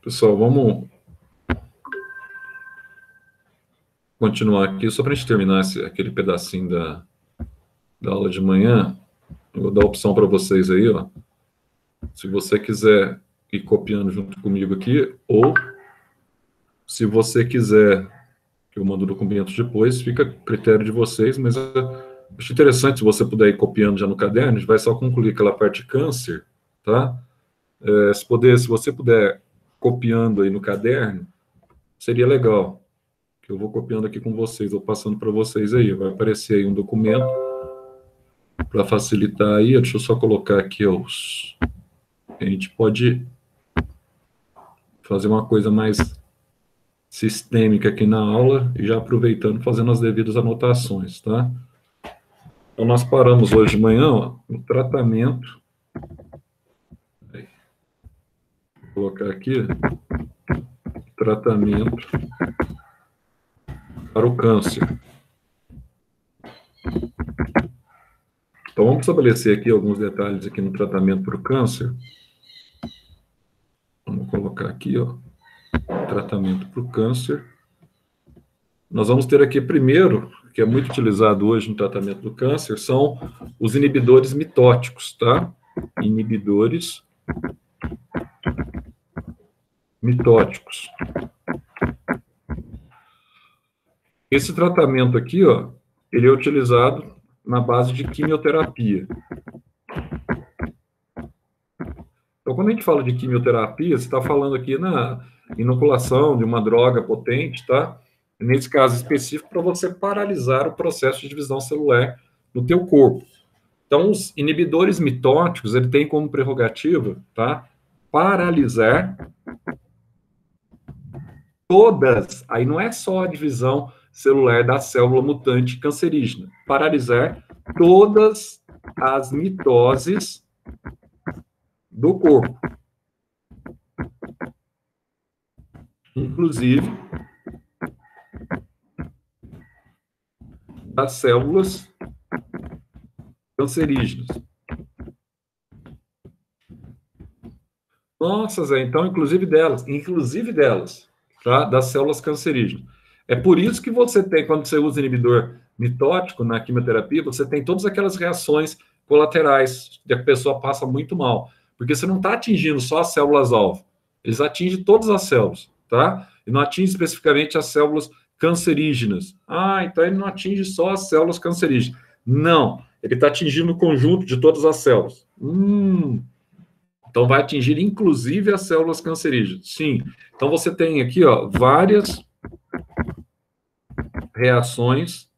Pessoal, vamos continuar aqui, só para a gente terminar aquele pedacinho da aula de manhã. Eu vou dar a opção para vocês aí, ó. Se você quiser ir copiando junto comigo aqui, ou se você quiser que eu mando o documento depois, fica a critério de vocês, mas acho interessante se você puder ir copiando já no caderno. A gente vai só concluir aquela parte de câncer, tá? Se você puder copiando aí no caderno, seria legal. Que eu vou copiando aqui com vocês, vou passando para vocês aí. Vai aparecer aí um documento para facilitar aí. Deixa eu só colocar aqui os. A gente pode fazer uma coisa mais sistêmica aqui na aula e já aproveitando, fazendo as devidas anotações, tá? Então, nós paramos hoje de manhã, ó, no tratamento. Vou colocar aqui, tratamento para o câncer. Então, vamos estabelecer aqui alguns detalhes aqui no tratamento para o câncer. Vamos colocar aqui, ó, tratamento para o câncer. Nós vamos ter aqui primeiro, que é muito utilizado hoje no tratamento do câncer, são os inibidores mitóticos, tá? Inibidores mitóticos. Esse tratamento aqui, ó, ele é utilizado na base de quimioterapia. Então, quando a gente fala de quimioterapia, você está falando aqui na inoculação de uma droga potente, tá? Nesse caso específico, para você paralisar o processo de divisão celular no teu corpo. Então, os inibidores mitóticos, ele tem como prerrogativa, tá? Paralisar todas, aí não é só a divisão celular da célula mutante cancerígena, paralisar todas as mitoses do corpo. Inclusive das células cancerígenas. Nossa, Zé, então, inclusive delas, tá? Das células cancerígenas. É por isso que você tem, quando você usa inibidor mitótico na quimioterapia, você tem todas aquelas reações colaterais, que a pessoa passa muito mal. Porque você não está atingindo só as células-alvo, eles atingem todas as células, tá? E não atinge especificamente as células cancerígenas. Ah, então ele não atinge só as células cancerígenas. Não, ele está atingindo o conjunto de todas as células. Então, vai atingir inclusive as células cancerígenas. Sim. Então, você tem aqui, ó, várias reações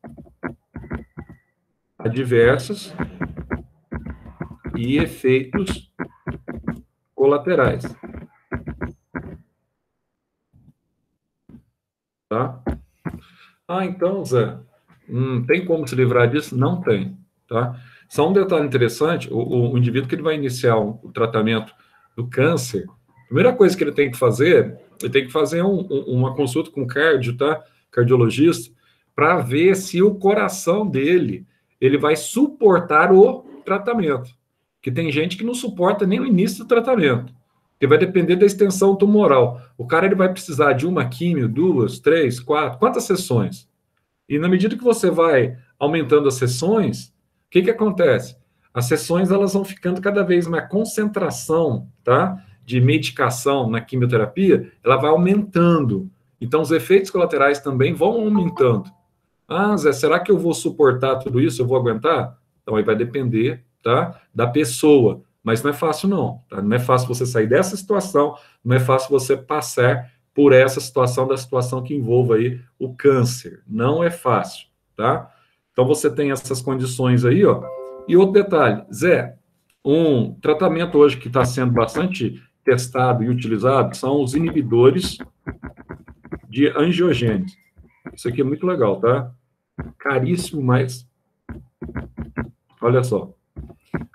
adversas e efeitos colaterais. Tá? Ah, então, Zé, tem como se livrar disso? Não tem, tá? Só um detalhe interessante, o indivíduo que ele vai iniciar o tratamento do câncer, a primeira coisa que ele tem que fazer uma consulta com o cardio, tá? Cardiologista, para ver se o coração dele, ele vai suportar o tratamento. Porque tem gente que não suporta nem o início do tratamento, que vai depender da extensão tumoral. O cara, ele vai precisar de uma químio, 2, 3, 4, quantas sessões? E na medida que você vai aumentando as sessões, o que acontece? As sessões, elas vão ficando cada vez mais, a concentração, tá, de medicação na quimioterapia, ela vai aumentando. Então, os efeitos colaterais também vão aumentando. Ah, Zé, será que eu vou suportar tudo isso? Eu vou aguentar? Então, aí vai depender, tá, da pessoa. Mas não é fácil, não. Tá? Não é fácil você sair dessa situação, não é fácil você passar por essa situação, da situação que envolva aí o câncer. Não é fácil, tá? Então, você tem essas condições aí, ó. E outro detalhe, Zé, um tratamento hoje que está sendo bastante testado e utilizado são os inibidores de angiogênese. Isso aqui é muito legal, tá? Caríssimo, mas olha só.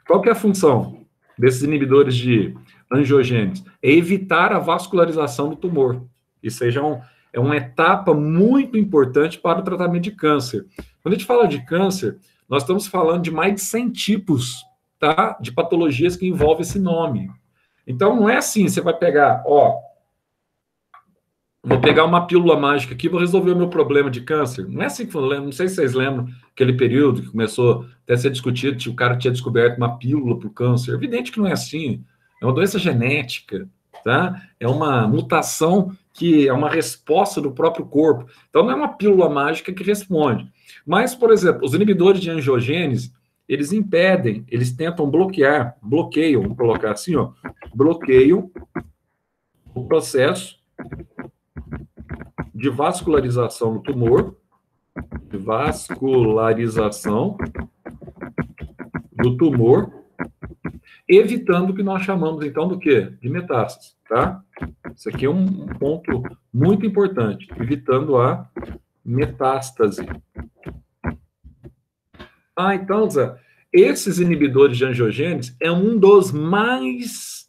Qual que é a função desses inibidores de angiogênese? É evitar a vascularização do tumor. Isso aí já é uma etapa muito importante para o tratamento de câncer. Quando a gente fala de câncer, nós estamos falando de mais de 100 tipos, tá, de patologias que envolvem esse nome. Então, não é assim, você vai pegar, ó, vou pegar uma pílula mágica aqui, vou resolver o meu problema de câncer. Não é assim que funciona, não sei se vocês lembram aquele período que começou até a ser discutido, que o cara tinha descoberto uma pílula para o câncer. Evidente que não é assim. É uma doença genética, tá? É uma mutação que é uma resposta do próprio corpo. Então não é uma pílula mágica que responde. Mas, por exemplo, os inibidores de angiogênese, eles impedem, eles tentam bloqueiam, vou colocar assim, ó, bloqueiam o processo de vascularização do tumor, de vascularização do tumor, evitando o que nós chamamos, então, do quê? De metástase, tá? Isso aqui é um ponto muito importante, evitando a metástase. Então, Zé, esses inibidores de angiogênese é um dos mais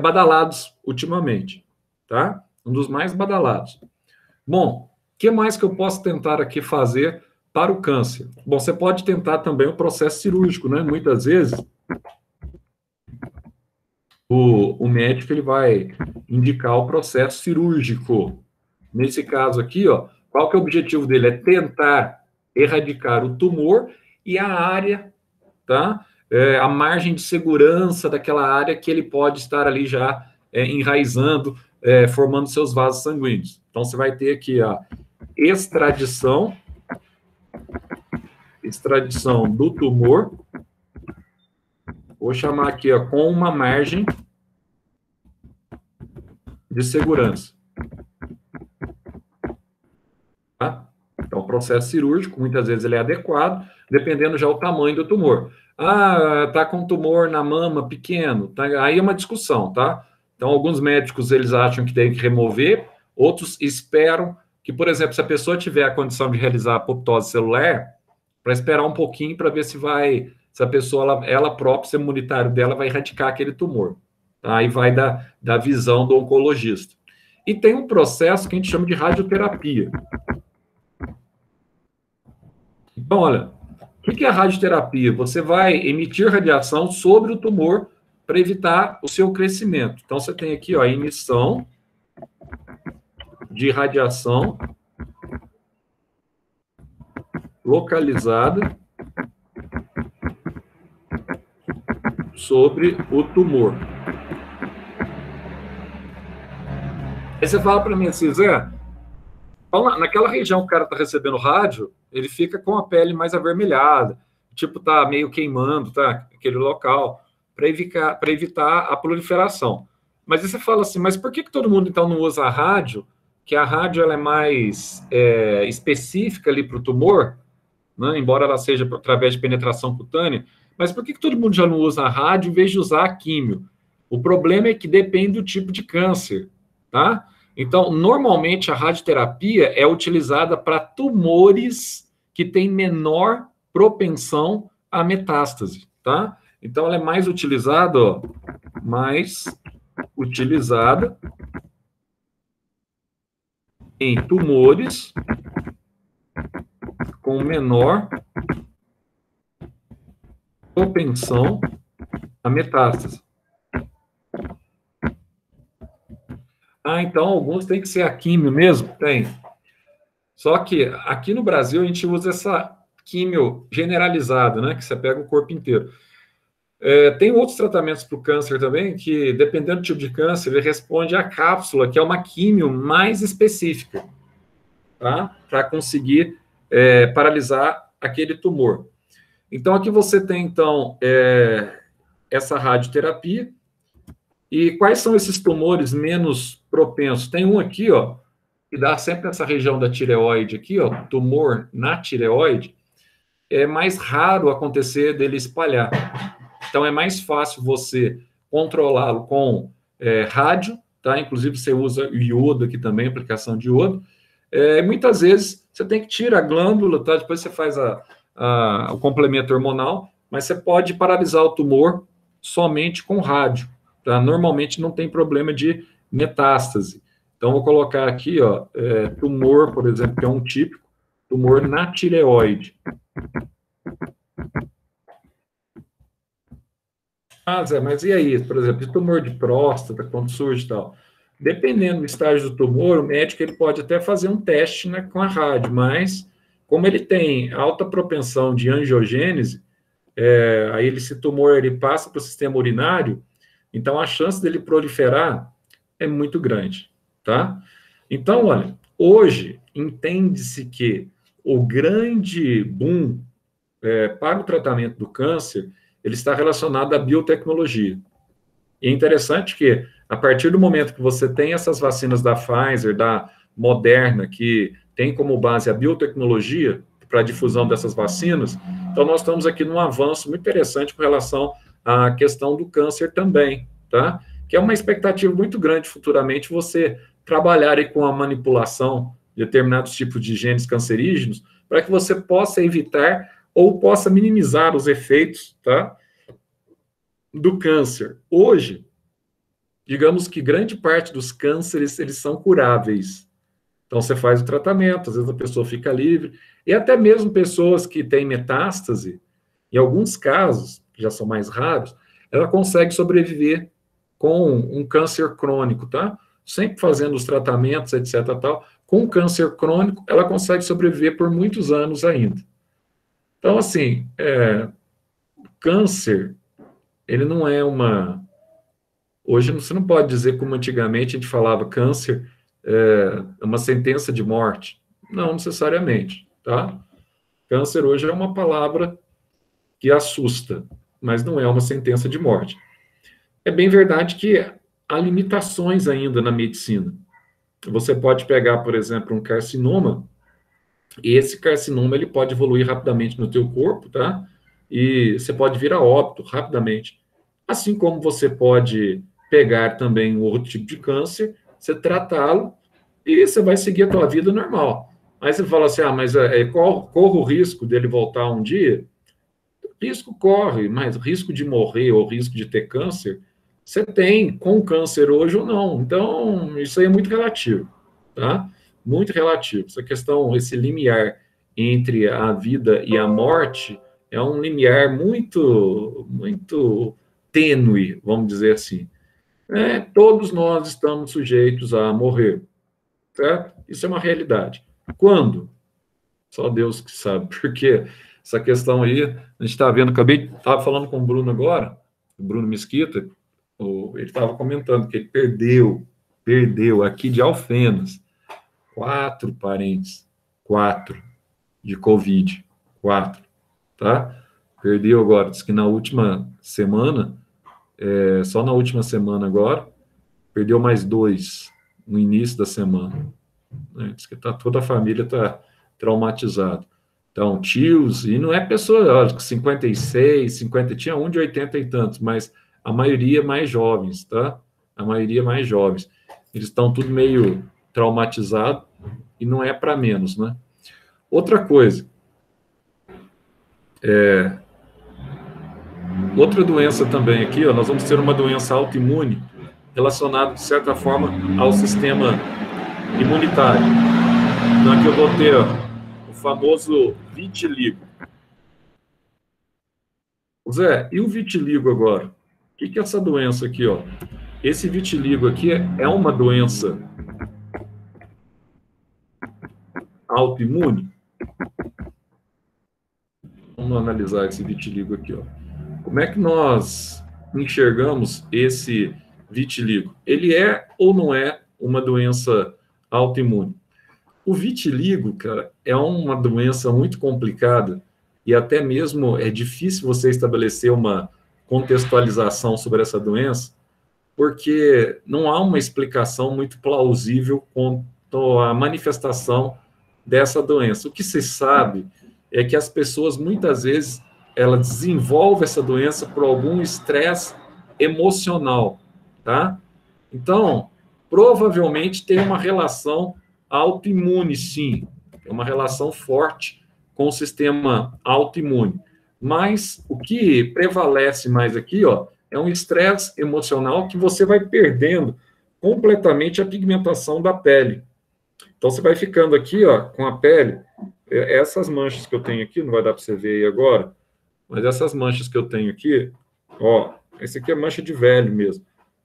badalados ultimamente, tá? Um dos mais badalados. Bom, o que mais que eu posso tentar aqui fazer para o câncer? Bom, você pode tentar também o processo cirúrgico, né? Muitas vezes, o médico ele vai indicar o processo cirúrgico. Nesse caso aqui, ó, qual que é o objetivo dele? É tentar erradicar o tumor e a área, tá? A margem de segurança daquela área que ele pode estar ali já enraizando, formando seus vasos sanguíneos. Então, você vai ter aqui a extradição do tumor. Vou chamar aqui, ó, com uma margem de segurança. Tá? Então, o processo cirúrgico, muitas vezes, ele é adequado, dependendo já do tamanho do tumor. Tá com tumor na mama pequeno, tá? Aí é uma discussão, tá? Então, alguns médicos, eles acham que tem que remover, outros esperam que, por exemplo, se a pessoa tiver a condição de realizar a apoptose celular, para esperar um pouquinho para ver se a pessoa, ela própria, o sistema imunitário dela vai erradicar aquele tumor. Tá? Aí vai da visão do oncologista. E tem um processo que a gente chama de radioterapia. Então, olha, o que é a radioterapia? Você vai emitir radiação sobre o tumor para evitar o seu crescimento. Então, você tem aqui, ó, a emissão de radiação localizada sobre o tumor. Aí você fala para mim assim, Zé, naquela região que o cara está recebendo rádio, ele fica com a pele mais avermelhada, tipo, tá meio queimando, tá? Aquele local, para evitar a proliferação. Mas aí você fala assim, mas por que todo mundo então não usa a rádio? Que a rádio ela é mais específica ali para o tumor, né? Embora ela seja através de penetração cutânea, mas por que todo mundo já não usa a rádio em vez de usar a químio? O problema é que depende do tipo de câncer, tá? Então, normalmente, a radioterapia é utilizada para tumores que têm menor propensão à metástase, tá? Então, ela é mais utilizada, ó, em tumores com menor propensão à metástase. Então alguns tem que ser a químio mesmo? Tem. Só que aqui no Brasil a gente usa essa químio generalizada, né? Que você pega o corpo inteiro. Tem outros tratamentos para o câncer também, que dependendo do tipo de câncer, ele responde à cápsula, que é uma químio mais específica, tá? Para conseguir paralisar aquele tumor. Então aqui você tem, então, essa radioterapia. E quais são esses tumores menos propensos? Tem um aqui, ó, que dá sempre nessa região da tireoide aqui, ó, tumor na tireoide, é mais raro acontecer dele espalhar. Então é mais fácil você controlá-lo com rádio, tá? Inclusive você usa iodo aqui também, aplicação de iodo. Muitas vezes você tem que tirar a glândula, tá? Depois você faz o complemento hormonal, mas você pode paralisar o tumor somente com rádio. Tá? Normalmente não tem problema de metástase. Então, vou colocar aqui, ó, tumor, por exemplo, que é um típico, tumor na tireoide. Zé, mas e aí, por exemplo, tumor de próstata, quando surge e tal? Dependendo do estágio do tumor, o médico ele pode até fazer um teste, né, com a rádio, mas como ele tem alta propensão de angiogênese, aí esse tumor ele passa para o sistema urinário, então a chance dele proliferar é muito grande, tá? Então, olha, hoje entende-se que o grande boom para o tratamento do câncer ele está relacionado à biotecnologia. E é interessante que, a partir do momento que você tem essas vacinas da Pfizer, da Moderna, que tem como base a biotecnologia para a difusão dessas vacinas, então nós estamos aqui num avanço muito interessante com relação à questão do câncer também, tá? Que é uma expectativa muito grande futuramente você trabalhar aí com a manipulação de determinados tipos de genes cancerígenos para que você possa evitar ou possa minimizar os efeitos, tá, do câncer. Hoje, digamos que grande parte dos cânceres, eles são curáveis. Então, você faz o tratamento, às vezes a pessoa fica livre, e até mesmo pessoas que têm metástase, em alguns casos, que já são mais raros, ela consegue sobreviver com um câncer crônico, tá? Sempre fazendo os tratamentos, etc, tal. Com câncer crônico, ela consegue sobreviver por muitos anos ainda. Então, assim, câncer, ele não é uma... Hoje você não pode dizer como antigamente a gente falava câncer é uma sentença de morte. Não necessariamente, tá? Câncer hoje é uma palavra que assusta, mas não é uma sentença de morte. É bem verdade que há limitações ainda na medicina. Você pode pegar, por exemplo, um carcinoma, e esse carcinoma ele pode evoluir rapidamente no teu corpo, tá? E você pode vir a óbito rapidamente. Assim como você pode pegar também um outro tipo de câncer, você tratá-lo e você vai seguir a tua vida normal. Aí você fala assim, mas corre o risco dele voltar um dia? Risco corre, mas risco de morrer ou risco de ter câncer, você tem com câncer hoje ou não. Então, isso aí é muito relativo, tá? Muito relativo. Essa questão, esse limiar entre a vida e a morte é um limiar muito, muito tênue, vamos dizer assim. Todos nós estamos sujeitos a morrer, certo? Isso é uma realidade. Quando? Só Deus que sabe, porque essa questão aí, a gente está vendo, estava falando com o Bruno agora, o Bruno Mesquita, ele estava comentando que ele perdeu aqui de Alfenas, 4 parentes, 4 de Covid, 4, tá? Perdeu agora, diz que na última semana, só na última semana agora, perdeu mais 2 no início da semana. Né? Diz que toda a família está traumatizada. Então, tios, e não é pessoa, olha, 56, 50, tinha um de 80 e tantos, mas a maioria mais jovens, tá? A maioria mais jovens. Eles estão tudo meio traumatizado e não é para menos, né? Outra coisa, outra doença também aqui, ó, nós vamos ter uma doença autoimune relacionada, de certa forma, ao sistema imunitário. Então, aqui eu vou ter o famoso vitiligo. Zé, e o vitiligo agora? O que é essa doença aqui, ó? Esse vitiligo aqui é uma doença autoimune? Vamos analisar esse vitiligo aqui, ó. Como é que nós enxergamos esse vitiligo? Ele é ou não é uma doença autoimune? O vitiligo, cara, é uma doença muito complicada e até mesmo é difícil você estabelecer uma contextualização sobre essa doença, porque não há uma explicação muito plausível quanto à manifestação dessa doença. O que se sabe é que as pessoas, muitas vezes, elas desenvolvem essa doença por algum estresse emocional, tá? Então, provavelmente tem uma relação autoimune, sim. É uma relação forte com o sistema autoimune. Mas o que prevalece mais aqui, ó, é um estresse emocional que você vai perdendo completamente a pigmentação da pele. Então, você vai ficando aqui, ó, com a pele, essas manchas que eu tenho aqui, não vai dar para você ver aí agora, mas essas manchas que eu tenho aqui, ó, esse aqui é mancha de velho mesmo.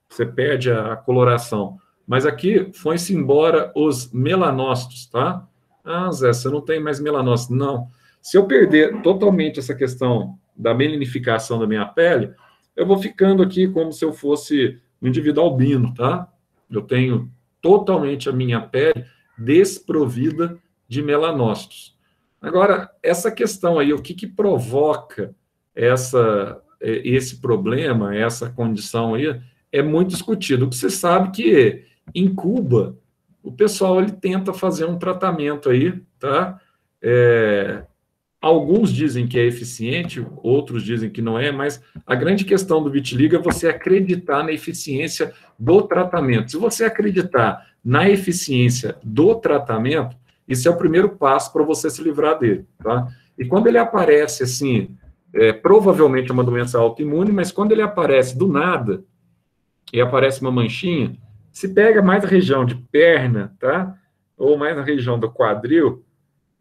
Você perde a coloração. mas aqui foi-se embora os melanócitos, tá? Ah, Zé, você não tem mais melanócitos. Não. Se eu perder totalmente essa questão da melanificação da minha pele, eu vou ficando aqui como se eu fosse um indivíduo albino, tá? Eu tenho totalmente a minha pele desprovida de melanócitos. Agora, essa questão aí, o que que provoca esse problema, essa condição aí, é muito discutido. Você sabe que em Cuba, o pessoal ele tenta fazer um tratamento aí, tá? Alguns dizem que é eficiente, outros dizem que não é, mas a grande questão do vitiligo é você acreditar na eficiência do tratamento. Se você acreditar na eficiência do tratamento, isso é o primeiro passo para você se livrar dele, tá? E quando ele aparece assim, provavelmente é uma doença autoimune, mas quando ele aparece do nada e aparece uma manchinha, se pega mais a região de perna, tá? Ou mais na região do quadril,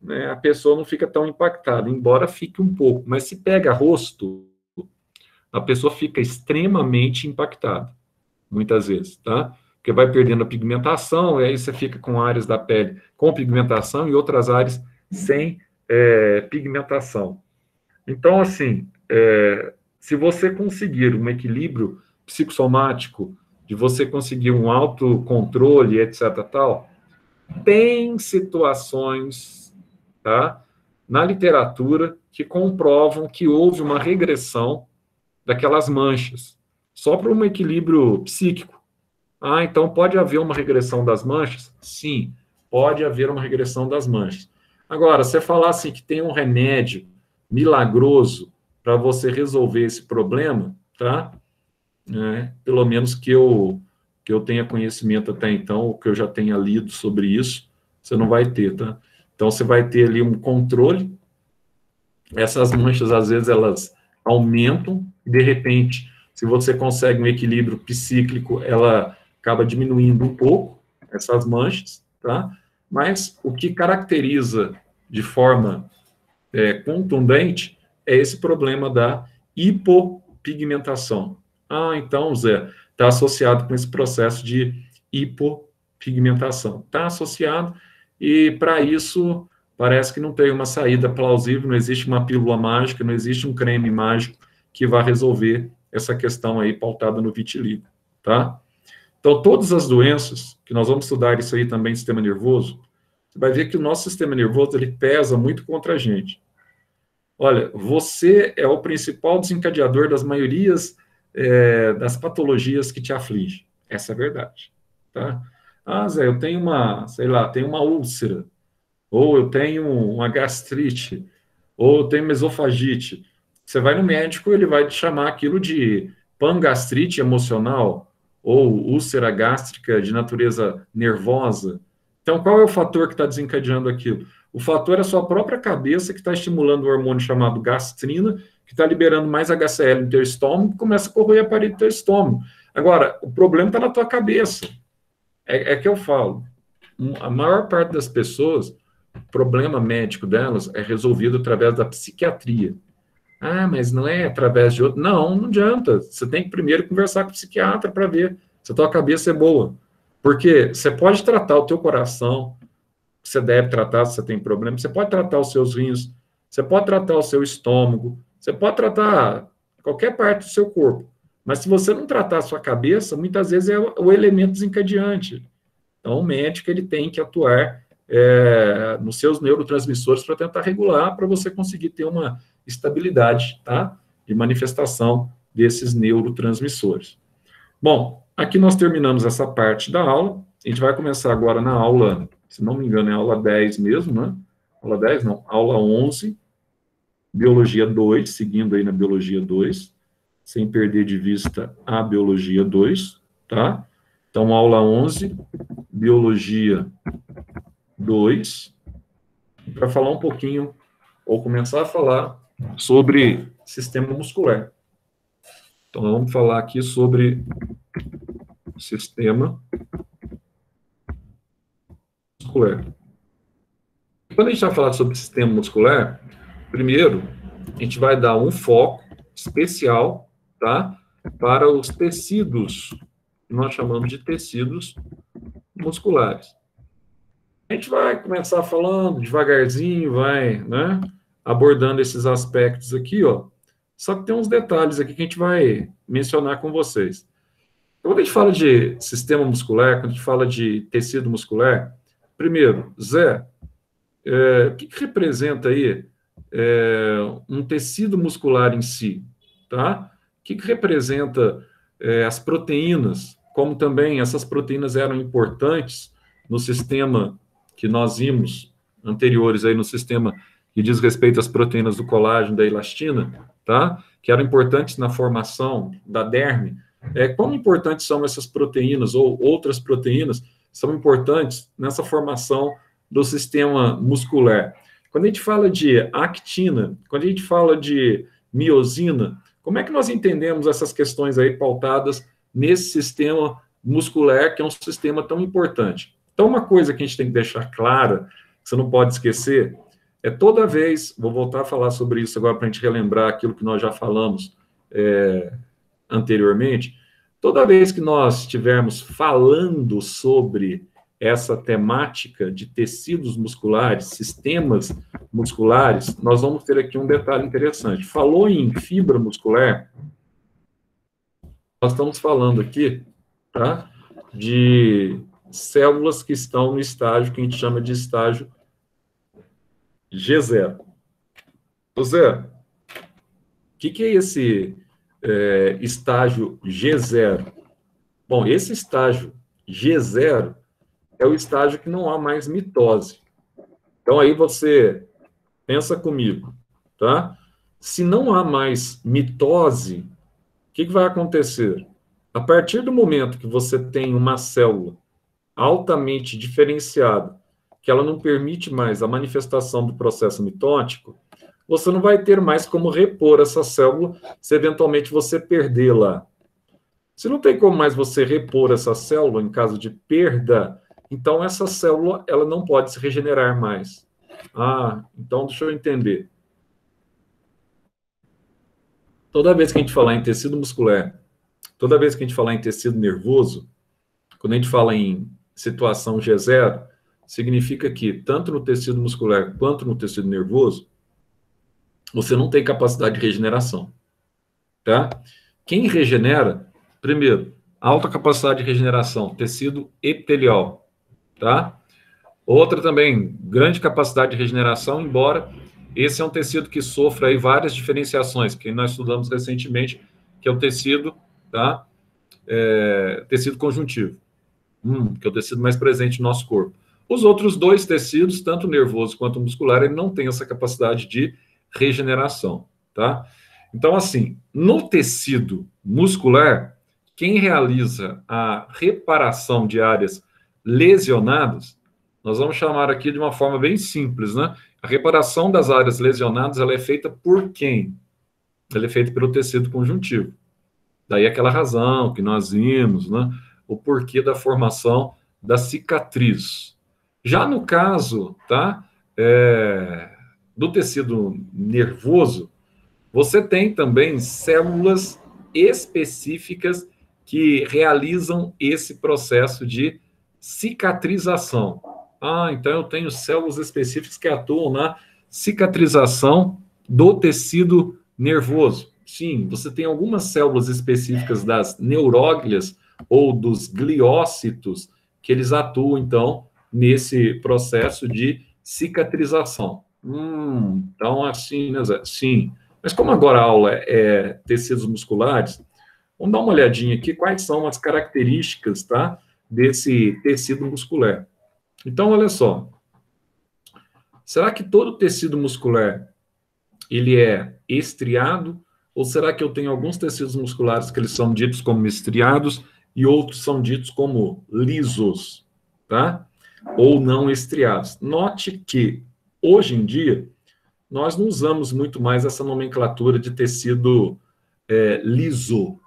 né, a pessoa não fica tão impactada, embora fique um pouco. Mas se pega rosto, a pessoa fica extremamente impactada, muitas vezes, tá? Porque vai perdendo a pigmentação, e aí você fica com áreas da pele com pigmentação e outras áreas sem pigmentação. Então, assim, se você conseguir um equilíbrio psicossomático, de você conseguir um autocontrole, etc., tal, tem situações, tá, na literatura que comprovam que houve uma regressão daquelas manchas, só para um equilíbrio psíquico. Ah, então pode haver uma regressão das manchas? Sim, pode haver uma regressão das manchas. Agora, você falar assim que tem um remédio milagroso para você resolver esse problema, tá? Pelo menos que eu tenha conhecimento até então, ou que eu já tenha lido sobre isso, você não vai ter, tá? Então, você vai ter ali um controle, essas manchas, às vezes, elas aumentam, e, de repente, se você consegue um equilíbrio psíquico, ela acaba diminuindo um pouco, essas manchas, tá? Mas o que caracteriza de forma contundente é esse problema da hipopigmentação. Ah, então, Zé, está associado com esse processo de hipopigmentação. Está associado, e para isso parece que não tem uma saída plausível, não existe uma pílula mágica, não existe um creme mágico que vá resolver essa questão aí pautada no vitiligo, tá? Então, todas as doenças, que nós vamos estudar isso aí também, sistema nervoso, você vai ver que o nosso sistema nervoso, ele pesa muito contra a gente. Olha, você é o principal desencadeador das maiorias das patologias que te afligem. Essa é a verdade, tá? Ah, Zé, eu tenho uma, sei lá, tenho uma úlcera, ou eu tenho uma gastrite, ou eu tenho uma esofagite. Você vai no médico, ele vai te chamar aquilo de pangastrite emocional, ou úlcera gástrica de natureza nervosa. Então, qual é o fator que está desencadeando aquilo? O fator é a sua própria cabeça, que está estimulando um hormônio chamado gastrina, que está liberando mais HCl no teu estômago, e começa a corroer a parede do teu estômago. Agora, o problema está na tua cabeça. É que eu falo, a maior parte das pessoas, o problema médico delas é resolvido através da psiquiatria. Ah, mas não é através de outro. Não, não adianta. Você tem que primeiro conversar com o psiquiatra para ver se a tua cabeça é boa. Porque você pode tratar o teu coração, você deve tratar se você tem problema, você pode tratar os seus rins, você pode tratar o seu estômago, você pode tratar qualquer parte do seu corpo. Mas se você não tratar a sua cabeça, muitas vezes é o elemento desencadeante. Então, o médico ele tem que atuar nos seus neurotransmissores para tentar regular, para você conseguir ter uma estabilidade, tá, de manifestação desses neurotransmissores. Bom, aqui nós terminamos essa parte da aula. A gente vai começar agora na aula, se não me engano, é a aula 10 mesmo, né? Aula 10, não, aula 11, Biologia 2, seguindo aí na Biologia 2, sem perder de vista a Biologia 2, tá? Então, aula 11, Biologia 2, para falar um pouquinho, ou começar a falar sobre sistema muscular. Então, vamos falar aqui sobre sistema muscular. Quando a gente vai falar sobre sistema muscular, primeiro, a gente vai dar um foco especial, tá, para os tecidos, que nós chamamos de tecidos musculares. A gente vai começar falando devagarzinho, vai, né, abordando esses aspectos aqui, ó. Só que tem uns detalhes aqui que a gente vai mencionar com vocês. Quando a gente fala de sistema muscular, quando a gente fala de tecido muscular, primeiro, Zé, o que representa aí um tecido muscular em si, tá? O que representa as proteínas, como também essas proteínas eram importantes no sistema que nós vimos anteriores aí no sistema que diz respeito às proteínas do colágeno, da elastina, tá? Que eram importantes na formação da derme. Quão importantes são essas proteínas ou outras proteínas são importantes nessa formação do sistema muscular? Quando a gente fala de actina, quando a gente fala de miosina, como é que nós entendemos essas questões aí pautadas nesse sistema muscular, que é um sistema tão importante? Então, uma coisa que a gente tem que deixar clara, que você não pode esquecer, é toda vez, vou voltar a falar sobre isso agora para a gente relembrar aquilo que nós já falamos anteriormente, toda vez que nós estivermos falando sobre essa temática de tecidos musculares, sistemas musculares, nós vamos ter aqui um detalhe interessante. Falou em fibra muscular, nós estamos falando aqui, tá, de células que estão no estágio que a gente chama de estágio G0. Zé, o que é esse estágio G0? Bom, esse estágio G0 é o estágio que não há mais mitose. Então, aí você pensa comigo, tá? Se não há mais mitose, o que vai acontecer? A partir do momento que você tem uma célula altamente diferenciada, que ela não permite mais a manifestação do processo mitótico, você não vai ter mais como repor essa célula se eventualmente você perdê-la. Se não tem como mais você repor essa célula em caso de perda, então essa célula ela não pode se regenerar mais. Então deixa eu entender. Toda vez que a gente falar em tecido muscular, toda vez que a gente falar em tecido nervoso, quando a gente fala em situação G0, significa que tanto no tecido muscular quanto no tecido nervoso, você não tem capacidade de regeneração, tá? Quem regenera, primeiro, alta capacidade de regeneração, tecido epitelial, tá? Outra também, grande capacidade de regeneração, embora esse é um tecido que sofra aí várias diferenciações, que nós estudamos recentemente, que é o tecido, tá? Tecido conjuntivo, que é o tecido mais presente no nosso corpo. Os outros dois tecidos, tanto nervoso quanto muscular, ele não tem essa capacidade de regeneração, tá? Então, assim, no tecido muscular, quem realiza a reparação de áreas lesionadas, nós vamos chamar aqui de uma forma bem simples, né? A reparação das áreas lesionadas, ela é feita por quem? Ela é feita pelo tecido conjuntivo. Daí aquela razão que nós vimos, né? O porquê da formação da cicatriz. Já no caso, tá? Do tecido nervoso, você tem também células específicas que realizam esse processo de cicatrização. Então eu tenho células específicas que atuam na cicatrização do tecido nervoso. Sim, você tem algumas células específicas das neuróglias ou dos gliócitos que eles atuam, então, nesse processo de cicatrização. Então, assim, né, Zé? Sim. Mas como agora a aula é tecidos musculares, vamos dar uma olhadinha aqui quais são as características, tá, desse tecido muscular. Então, olha só. Será que todo tecido muscular ele é estriado? Ou será que eu tenho alguns tecidos musculares que eles são ditos como estriados e outros são ditos como lisos, tá? Ou não estriados. Note que, hoje em dia, nós não usamos muito mais essa nomenclatura de tecido liso.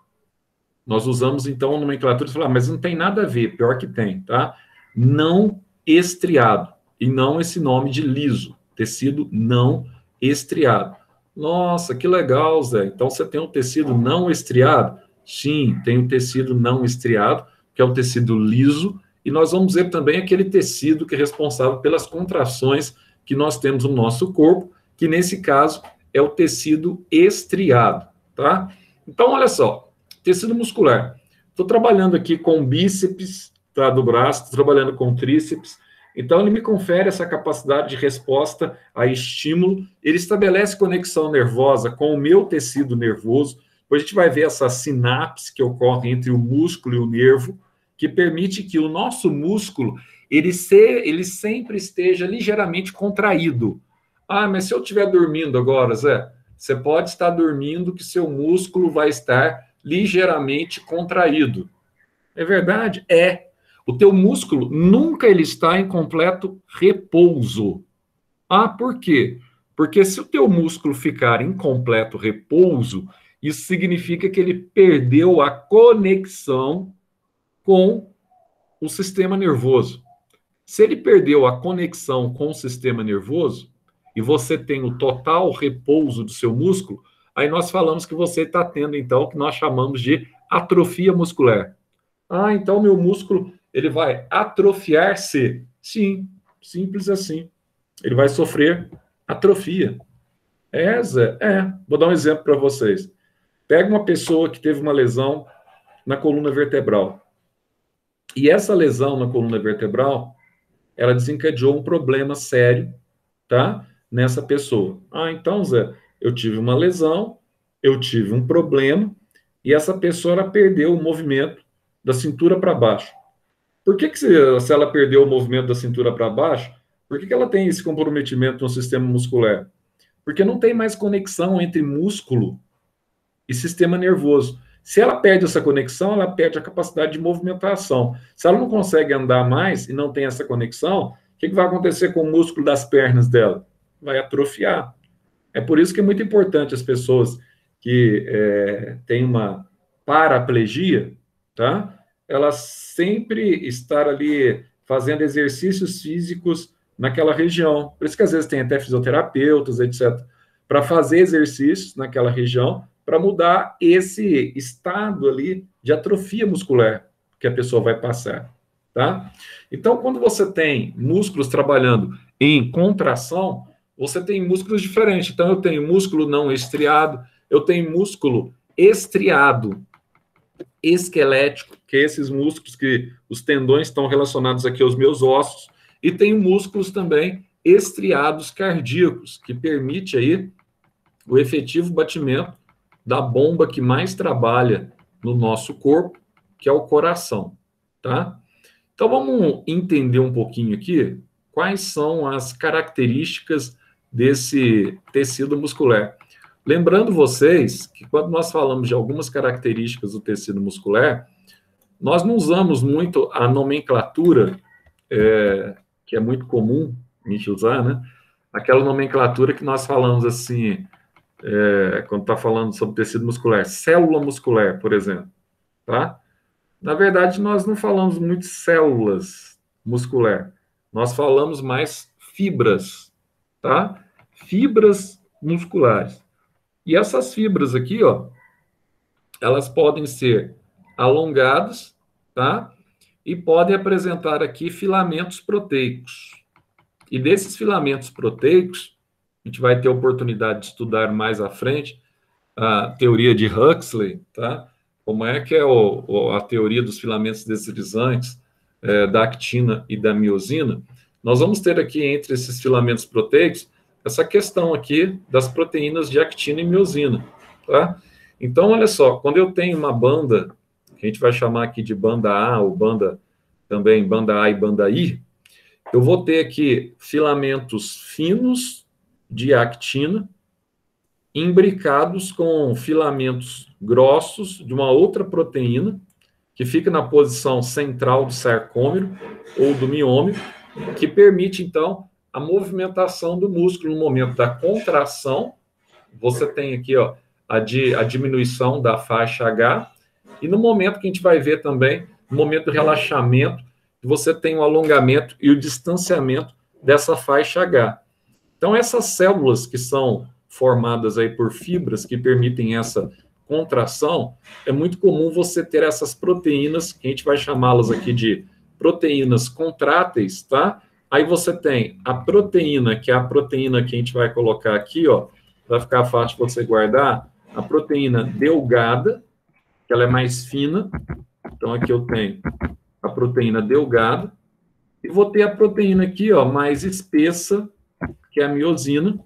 Nós usamos, então, a nomenclatura de falar, mas não tem nada a ver, pior que tem, tá? Não estriado, e não esse nome de liso, tecido não estriado. Nossa, que legal, Zé. Então, você tem um tecido não estriado? Sim, tem um tecido não estriado, que é o tecido liso, e nós vamos ver também aquele tecido que é responsável pelas contrações que nós temos no nosso corpo, que nesse caso é o tecido estriado, tá? Então, olha só, tecido muscular. Estou trabalhando aqui com bíceps, tá, do braço, estou trabalhando com tríceps, então ele me confere essa capacidade de resposta a estímulo, ele estabelece conexão nervosa com o meu tecido nervoso, depois a gente vai ver essa sinapse que ocorre entre o músculo e o nervo, que permite que o nosso músculo ele sempre esteja ligeiramente contraído. Ah, mas se eu estiver dormindo agora, Zé, você pode estar dormindo que seu músculo vai estar ligeiramente contraído. É verdade? É. O teu músculo nunca ele está em completo repouso. Ah, por quê? Porque se o teu músculo ficar em completo repouso, isso significa que ele perdeu a conexão com o sistema nervoso. Se ele perdeu a conexão com o sistema nervoso e você tem o total repouso do seu músculo, aí nós falamos que você está tendo, então, o que nós chamamos de atrofia muscular. Ah, então meu músculo ele vai atrofiar-se. Sim, simples assim. Ele vai sofrer atrofia. Zé? Vou dar um exemplo para vocês. Pega uma pessoa que teve uma lesão na coluna vertebral. E essa lesão na coluna vertebral, ela desencadeou um problema sério, tá? Nessa pessoa. Ah, então, Zé, eu tive uma lesão, eu tive um problema, e essa pessoa ela perdeu o movimento da cintura para baixo. Por que se ela perdeu o movimento da cintura para baixo, por que ela tem esse comprometimento no sistema muscular? Porque não tem mais conexão entre músculo e sistema nervoso. Se ela perde essa conexão, ela perde a capacidade de movimentação. Se ela não consegue andar mais e não tem essa conexão, o que vai acontecer com o músculo das pernas dela? Vai atrofiar. É por isso que é muito importante as pessoas que têm uma paraplegia, tá? Elas sempre estar ali fazendo exercícios físicos naquela região. Por isso que às vezes tem até fisioterapeutas, etc., para fazer exercícios naquela região, para mudar esse estado ali de atrofia muscular que a pessoa vai passar, tá? Então, quando você tem músculos trabalhando em contração, você tem músculos diferentes. Então, eu tenho músculo não estriado, eu tenho músculo estriado, esquelético, que é esses músculos que os tendões estão relacionados aqui aos meus ossos, e tenho músculos também estriados cardíacos, que permite aí o efetivo batimento da bomba que mais trabalha no nosso corpo, que é o coração, tá? Então, vamos entender um pouquinho aqui quais são as características desse tecido muscular. Lembrando vocês que quando nós falamos de algumas características do tecido muscular, nós não usamos muito a nomenclatura, que é muito comum a gente usar, né? Aquela nomenclatura que nós falamos assim, quando está falando sobre tecido muscular, célula muscular, por exemplo, tá? Na verdade, nós não falamos muito células muscular, nós falamos mais fibras, tá? Fibras musculares. E essas fibras aqui, ó, elas podem ser alongadas, tá? E podem apresentar aqui filamentos proteicos. E desses filamentos proteicos, a gente vai ter oportunidade de estudar mais à frente a teoria de Huxley, tá? Como é que é a teoria dos filamentos deslizantes, da actina e da miosina. Nós vamos ter aqui entre esses filamentos proteicos essa questão aqui das proteínas de actina e miosina, tá? Então, olha só, quando eu tenho uma banda, que a gente vai chamar aqui de banda A, ou banda A e banda I, eu vou ter aqui filamentos finos de actina, imbricados com filamentos grossos de uma outra proteína, que fica na posição central do sarcômero ou do miômero, que permite, então, a movimentação do músculo no momento da contração. Você tem aqui, ó, a diminuição da faixa H, e no momento que a gente vai ver também, no momento do relaxamento, você tem o alongamento e o distanciamento dessa faixa H. Então, essas células que são formadas aí por fibras que permitem essa contração, é muito comum você ter essas proteínas, que a gente vai chamá-las aqui de proteínas contráteis, tá? Aí você tem a proteína, que é a proteína que a gente vai colocar aqui, ó, para ficar fácil de você guardar, a proteína delgada, que ela é mais fina. Então, aqui eu tenho a proteína delgada, e vou ter a proteína aqui, ó, mais espessa, que é a miosina.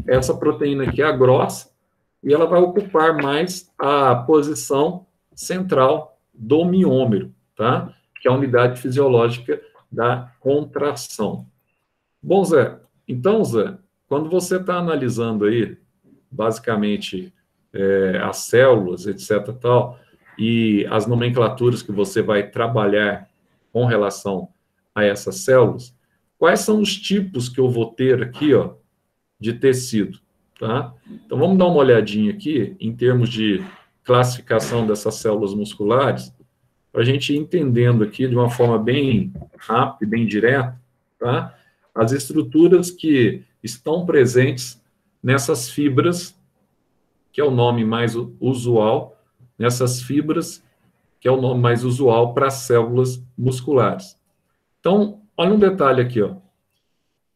Essa proteína aqui é a grossa, e ela vai ocupar mais a posição central do miômero, tá? Que é a unidade fisiológica da contração. Bom, Zé, então, Zé, quando você está analisando aí, basicamente, as células, etc., tal, e as nomenclaturas que você vai trabalhar com relação a essas células, quais são os tipos que eu vou ter aqui, ó, de tecido, tá? Então, vamos dar uma olhadinha aqui, em termos de classificação dessas células musculares, para a gente ir entendendo aqui de uma forma bem rápida, bem direta, tá? As estruturas que estão presentes nessas fibras, que é o nome mais usual, nessas fibras, que é o nome mais usual para células musculares. Então, olha um detalhe aqui, ó.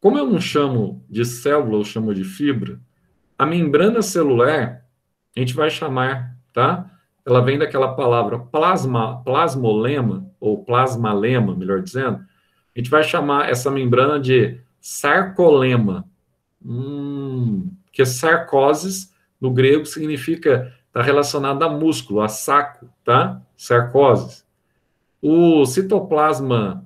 Como eu não chamo de célula, eu chamo de fibra, a membrana celular, a gente vai chamar, tá? Ela vem daquela palavra plasmolema, ou plasmalema, melhor dizendo. A gente vai chamar essa membrana de sarcolema. Porque sarcoses, no grego, significa, está relacionado a músculo, a saco, tá? Sarcoses. O citoplasma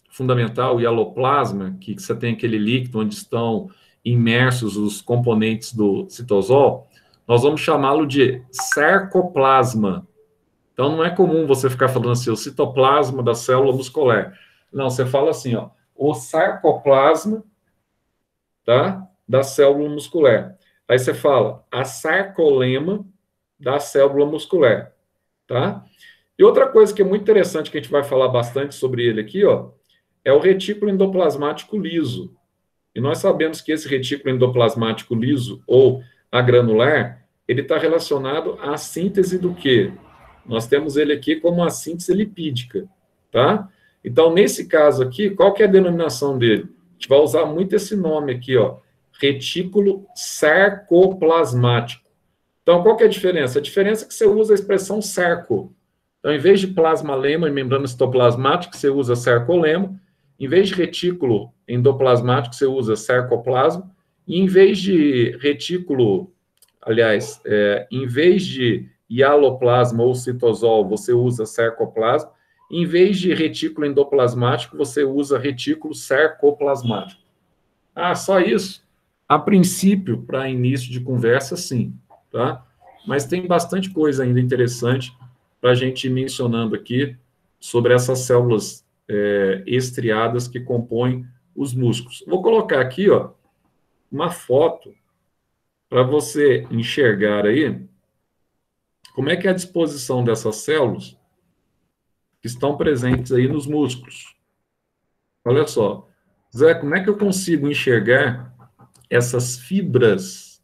fundamental e aloplasma, que você tem aquele líquido onde estão imersos os componentes do citosol, nós vamos chamá-lo de sarcoplasma. Então, não é comum você ficar falando assim, o citoplasma da célula muscular. Não, você fala assim, ó, o sarcoplasma, tá, da célula muscular. Aí você fala a sarcolema da célula muscular, tá? E outra coisa que é muito interessante, que a gente vai falar bastante sobre ele aqui, ó, é o retículo endoplasmático liso. E nós sabemos que esse retículo endoplasmático liso, ou agranular, ele está relacionado à síntese do quê? Nós temos ele aqui como a síntese lipídica, tá? Então, nesse caso aqui, qual que é a denominação dele? A gente vai usar muito esse nome aqui, ó, retículo sarcoplasmático. Então, qual que é a diferença? A diferença é que você usa a expressão sarco. Então, em vez de plasmalema e membrana citoplasmática, você usa sarcolema. Em vez de retículo endoplasmático, você usa sarcoplasma. E em vez de retículo, aliás, em vez de hialoplasma ou citosol, você usa sarcoplasma. Em vez de retículo endoplasmático, você usa retículo sarcoplasmático. Ah, só isso? A princípio, para início de conversa, sim, tá? Mas tem bastante coisa ainda interessante para a gente ir mencionando aqui sobre essas células estriadas que compõem os músculos. Vou colocar aqui, ó, uma foto para você enxergar aí como é que é a disposição dessas células que estão presentes aí nos músculos. Olha só, Zé, como é que eu consigo enxergar essas fibras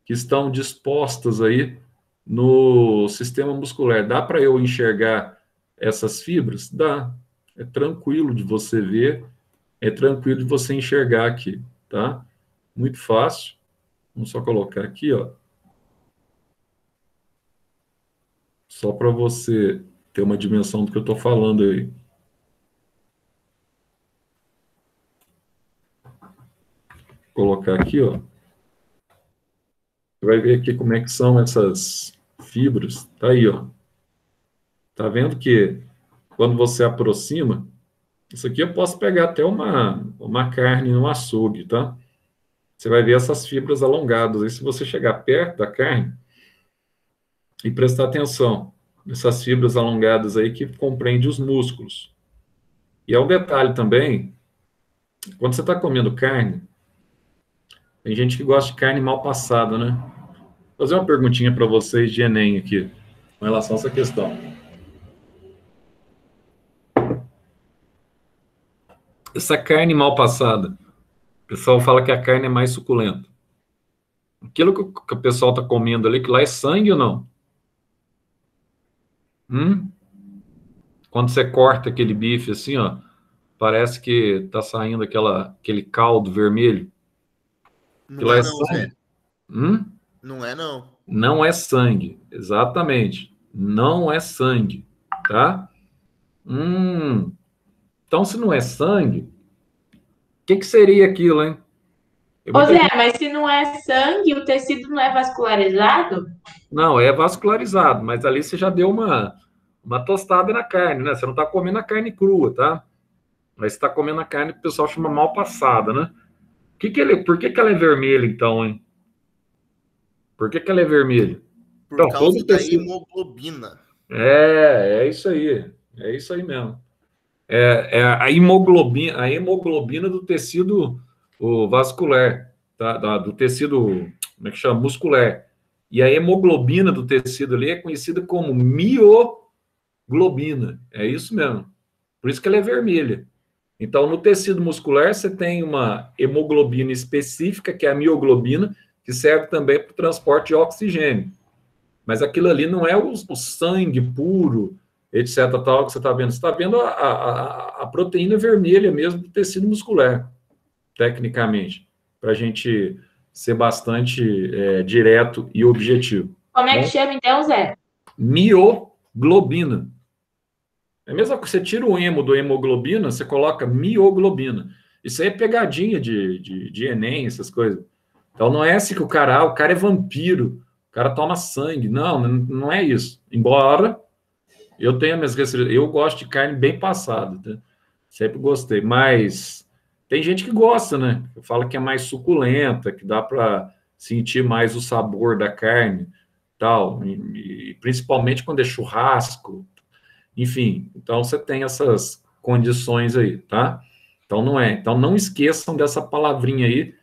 que estão dispostas aí no sistema muscular? Dá para eu enxergar essas fibras? Dá. É tranquilo de você ver, é tranquilo de você enxergar aqui, tá? Muito fácil. Vamos só colocar aqui, ó. Só para você ter uma dimensão do que eu estou falando aí. Vou colocar aqui, ó. Você vai ver aqui como é que são essas fibras. Tá aí, ó. Tá vendo que quando você aproxima, isso aqui eu posso pegar até uma carne no açougue, tá? Você vai ver essas fibras alongadas. E se você chegar perto da carne e prestar atenção nessas fibras alongadas aí que compreende os músculos. E é um detalhe também, quando você está comendo carne, tem gente que gosta de carne mal passada, né? Vou fazer uma perguntinha para vocês de Enem aqui, com relação a essa questão. Essa carne mal passada, o pessoal fala que a carne é mais suculenta. Aquilo que o pessoal está comendo ali, que lá é sangue ou não? Quando você corta aquele bife assim, ó, parece que tá saindo aquele caldo vermelho. Aquilo Não é é não, Zé. sangue? Hum? Não é não. Não é sangue, exatamente. Não é sangue, tá? Hum. Então, se não é sangue, o que que seria aquilo, hein? Tem Ô muita Zé, gente. mas se não é sangue, o tecido não é vascularizado? Não, é vascularizado, mas ali você já deu uma tostada na carne, né? Você não está comendo a carne crua, tá? Mas você está comendo a carne que o pessoal chama mal passada, né? Por que que ela é vermelha, então, hein? Por que que ela é vermelha? Por Então, todo causa o da tecido. hemoglobina. É isso aí. É isso aí mesmo. É a hemoglobina do tecido vascular, tá? Do tecido, como é que chama? Muscular. E a hemoglobina do tecido ali é conhecida como mioglobina. É isso mesmo. Por isso que ela é vermelha. Então, no tecido muscular, você tem uma hemoglobina específica, que é a mioglobina, que serve também para o transporte de oxigênio. Mas aquilo ali não é o sangue puro, etc. Tal, que você está vendo. Você está vendo a proteína vermelha mesmo do tecido muscular, tecnicamente, para a gente ser bastante direto e objetivo. Como é que Né? chama então, Zé? Mioglobina. É mesmo que você tira o hemo do hemoglobina, você coloca mioglobina. Isso aí é pegadinha de Enem, essas coisas. Então não é assim que o cara é vampiro, o cara toma sangue. Não, não é isso. Embora eu tenha minhas restrições, eu gosto de carne bem passada, tá? Sempre gostei, mas tem gente que gosta, né? Fala que é mais suculenta, que dá para sentir mais o sabor da carne, tal, e principalmente quando é churrasco, enfim, então você tem essas condições aí, tá? Então não é. Então não esqueçam dessa palavrinha aí,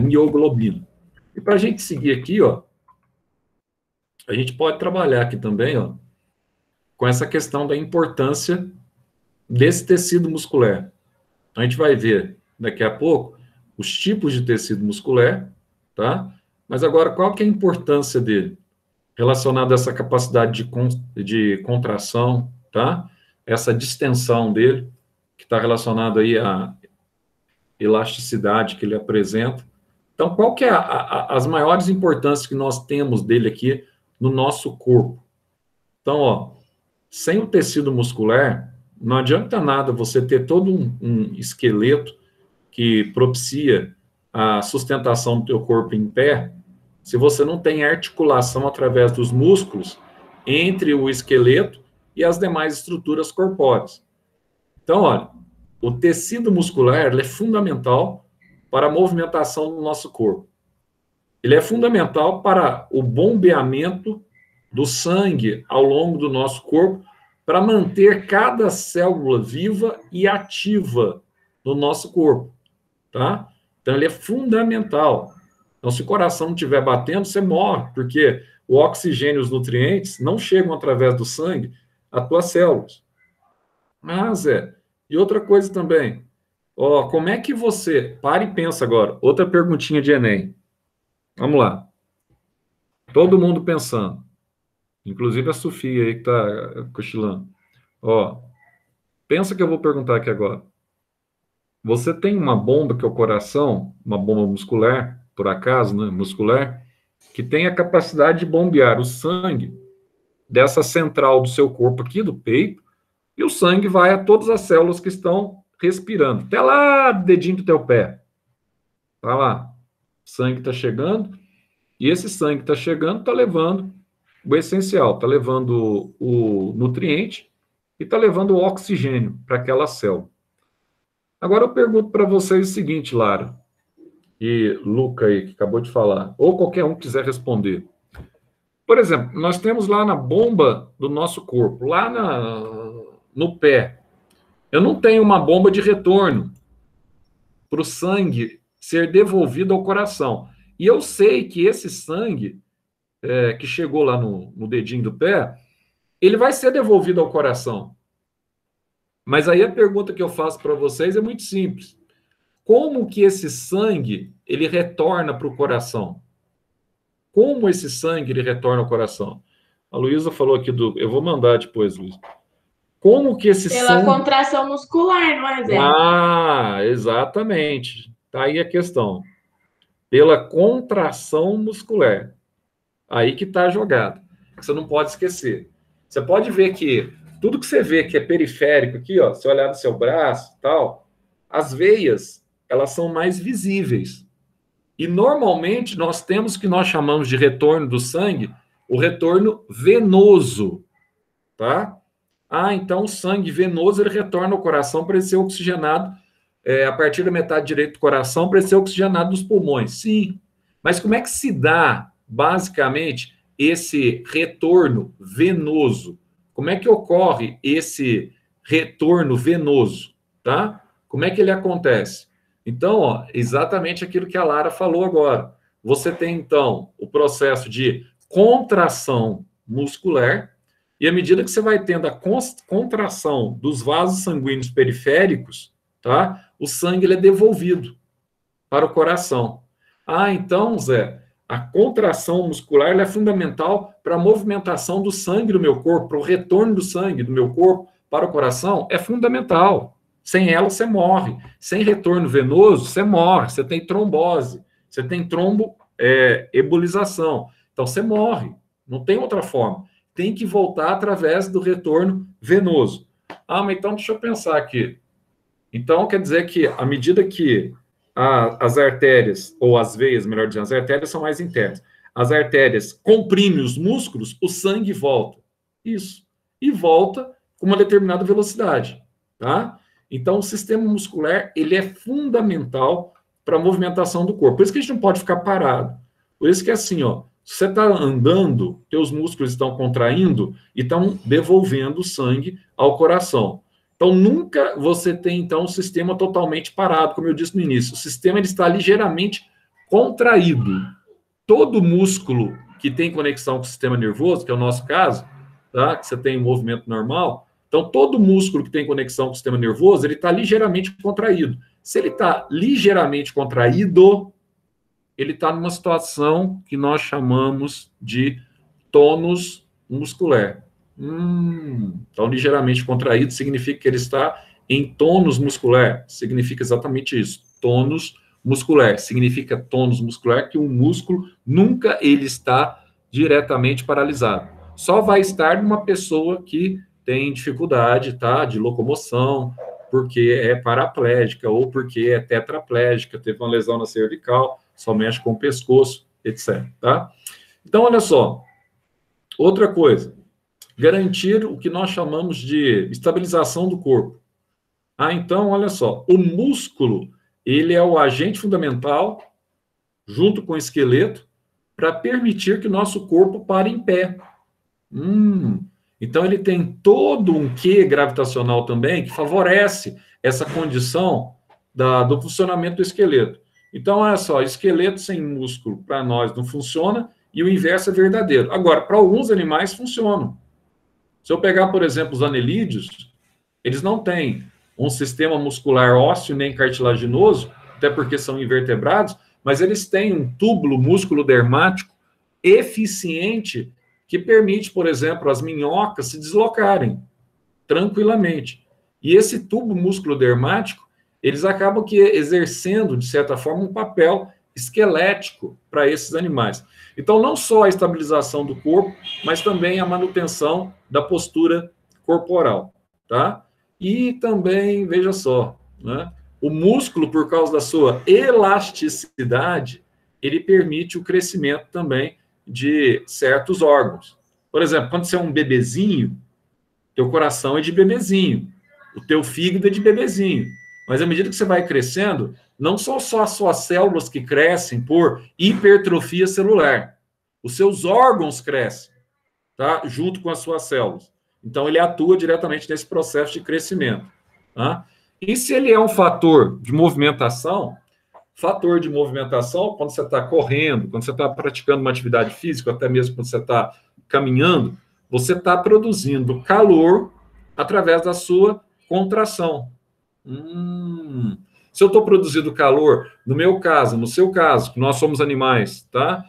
mioglobina. E para a gente seguir aqui, ó, a gente pode trabalhar aqui também, ó, com essa questão da importância desse tecido muscular. Então, a gente vai ver daqui a pouco os tipos de tecido muscular, tá? Mas agora, qual que é a importância dele? Relacionado a essa capacidade de contração, tá? Essa distensão dele, que está relacionado aí à elasticidade que ele apresenta. Então, qual que é as maiores importâncias que nós temos dele aqui no nosso corpo? Então, ó, sem o tecido muscular, não adianta nada você ter todo um esqueleto que propicia a sustentação do teu corpo em pé, se você não tem articulação através dos músculos entre o esqueleto e as demais estruturas corpóreas. Então, olha, o tecido muscular ele é fundamental para a movimentação do nosso corpo. Ele é fundamental para o bombeamento do sangue ao longo do nosso corpo, para manter cada célula viva e ativa no nosso corpo, tá? Então, ele é fundamental. Então, se o coração não estiver batendo, você morre, porque o oxigênio e os nutrientes não chegam através do sangue às tuas células. Mas e outra coisa também, ó, como é que você, para e pensa agora, outra perguntinha de Enem. Vamos lá. Todo mundo pensando, inclusive a Sofia aí que está cochilando. Ó, pensa que eu vou perguntar aqui agora. Você tem uma bomba que é o coração, uma bomba muscular, por acaso, né, muscular, que tem a capacidade de bombear o sangue dessa central do seu corpo aqui, do peito, e o sangue vai a todas as células que estão respirando. Até lá, dedinho do teu pé. Tá lá. O sangue está chegando, e esse sangue está chegando, está levando o essencial, está levando o nutriente e está levando o oxigênio para aquela célula. Agora eu pergunto para vocês o seguinte, Lara e Luca aí, que acabou de falar, ou qualquer um que quiser responder. Por exemplo, nós temos lá na bomba do nosso corpo, no pé, eu não tenho uma bomba de retorno para o sangue ser devolvido ao coração. E eu sei que esse sangue que chegou lá no dedinho do pé, ele vai ser devolvido ao coração. Mas aí a pergunta que eu faço para vocês é muito simples. Como que esse sangue ele retorna para o coração? Como esse sangue ele retorna ao coração? A Luísa falou aqui do. Eu vou mandar depois, Luísa. Como que esse Pela sangue... contração muscular, não é, Zé? Ah, exatamente. Tá aí a questão. Pela contração muscular. Aí que está a jogada. Você não pode esquecer. Você pode ver que tudo que você vê que é periférico aqui, ó, se olhar no seu braço, tal, as veias, elas são mais visíveis. E normalmente nós temos o que nós chamamos de retorno do sangue, o retorno venoso, tá? Ah, então o sangue venoso ele retorna ao coração para ele ser oxigenado a partir da metade direita do coração para ele ser oxigenado nos pulmões. Sim, mas como é que se dá, basicamente, esse retorno venoso? Como é que ocorre esse retorno venoso, tá? Como é que ele acontece? Então, ó, exatamente aquilo que a Lara falou agora. Você tem, então, o processo de contração muscular, e à medida que você vai tendo a contração dos vasos sanguíneos periféricos, tá? O sangue ele é devolvido para o coração. Ah, então, Zé, a contração muscular ela é fundamental para a movimentação do sangue do meu corpo, para o retorno do sangue do meu corpo para o coração, é fundamental. Sem ela, você morre. Sem retorno venoso, você morre. Você tem trombose, você tem tromboembolização. Então, você morre. Não tem outra forma. Tem que voltar através do retorno venoso. Ah, mas então deixa eu pensar aqui. Então, quer dizer que, à medida que as artérias, ou as veias, melhor dizendo, as artérias são mais internas, as artérias comprimem os músculos, o sangue volta. Isso. E volta com uma determinada velocidade, tá? Então, o sistema muscular, ele é fundamental para a movimentação do corpo. Por isso que a gente não pode ficar parado. Por isso que é assim, ó, se você está andando, teus músculos estão contraindo e estão devolvendo sangue ao coração. Então, nunca você tem, então, um sistema totalmente parado, como eu disse no início. O sistema ele está ligeiramente contraído. Todo músculo que tem conexão com o sistema nervoso, que é o nosso caso, tá? Que você tem movimento normal, então, todo músculo que tem conexão com o sistema nervoso, ele está ligeiramente contraído. Se ele está ligeiramente contraído, ele está numa situação que nós chamamos de tônus muscular. Então, ligeiramente contraído significa que ele está em tônus muscular. Significa exatamente isso. Tônus muscular. Significa tônus muscular que o músculo nunca ele está diretamente paralisado. Só vai estar numa pessoa que tem dificuldade, tá, de locomoção, porque é paraplégica ou porque é tetraplégica, teve uma lesão na cervical, só mexe com o pescoço, etc. Tá? Então, olha só. Outra coisa. Garantir o que nós chamamos de estabilização do corpo. Ah, então, olha só. O músculo, ele é o agente fundamental, junto com o esqueleto, para permitir que o nosso corpo pare em pé. Então, ele tem todo um quê gravitacional também que favorece essa condição do funcionamento do esqueleto. Então, olha só, esqueleto sem músculo para nós não funciona e o inverso é verdadeiro. Agora, para alguns animais funcionam. Se eu pegar, por exemplo, os anelídeos, eles não têm um sistema muscular ósseo nem cartilaginoso, até porque são invertebrados, mas eles têm um túbulo músculo-dermático eficiente que permite, por exemplo, as minhocas se deslocarem tranquilamente. E esse tubo músculo-dermático, eles acabam que exercendo, de certa forma, um papel esquelético para esses animais. Então, não só a estabilização do corpo, mas também a manutenção da postura corporal, tá? E também, veja só, né? O músculo, por causa da sua elasticidade, ele permite o crescimento também de certos órgãos. Por exemplo, quando você é um bebezinho, teu coração é de bebezinho, o teu fígado é de bebezinho. Mas à medida que você vai crescendo, não são só as suas células que crescem por hipertrofia celular. Os seus órgãos crescem, tá? Junto com as suas células. Então, ele atua diretamente nesse processo de crescimento. Tá? E se ele é um fator de movimentação, quando você está correndo, quando você está praticando uma atividade física, até mesmo quando você está caminhando, você está produzindo calor através da sua contração. Se eu estou produzindo calor, no meu caso, no seu caso, que nós somos animais, tá?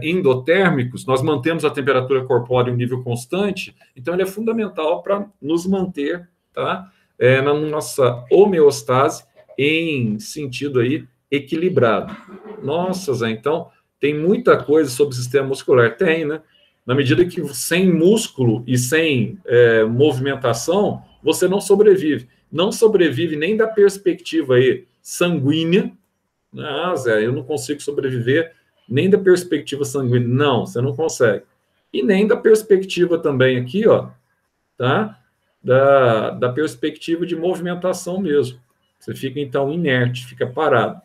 endotérmicos, nós mantemos a temperatura corpórea em um nível constante, então ele é fundamental para nos manter, tá, na nossa homeostase em sentido aí equilibrado. Nossa, Zé, então tem muita coisa sobre o sistema muscular. Tem, né? Na medida que sem músculo e sem movimentação, você não sobrevive. Não sobrevive nem da perspectiva aí sanguínea. Ah, Zé, eu não consigo sobreviver nem da perspectiva sanguínea. Não, você não consegue. E nem da perspectiva também aqui, ó, tá? Da perspectiva de movimentação mesmo. Você fica, então, inerte, fica parado.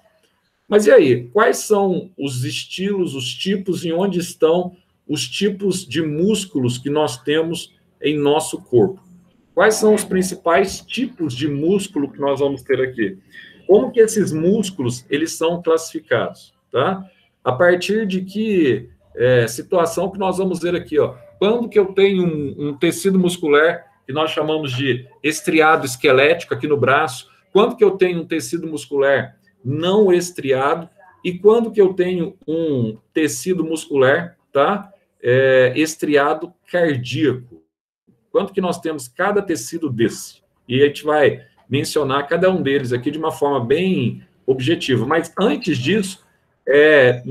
Mas e aí? Quais são os estilos, os tipos e onde estão os tipos de músculos que nós temos em nosso corpo? Quais são os principais tipos de músculo que nós vamos ter aqui? Como que esses músculos, eles são classificados, tá? A partir de que situação que nós vamos ver aqui, ó. Quando que eu tenho um tecido muscular que nós chamamos de estriado esquelético aqui no braço? Quando que eu tenho um tecido muscular não estriado? E quando que eu tenho um tecido muscular, tá? Estriado cardíaco? Quanto que nós temos cada tecido desse? E a gente vai mencionar cada um deles aqui de uma forma bem objetiva. Mas antes disso, é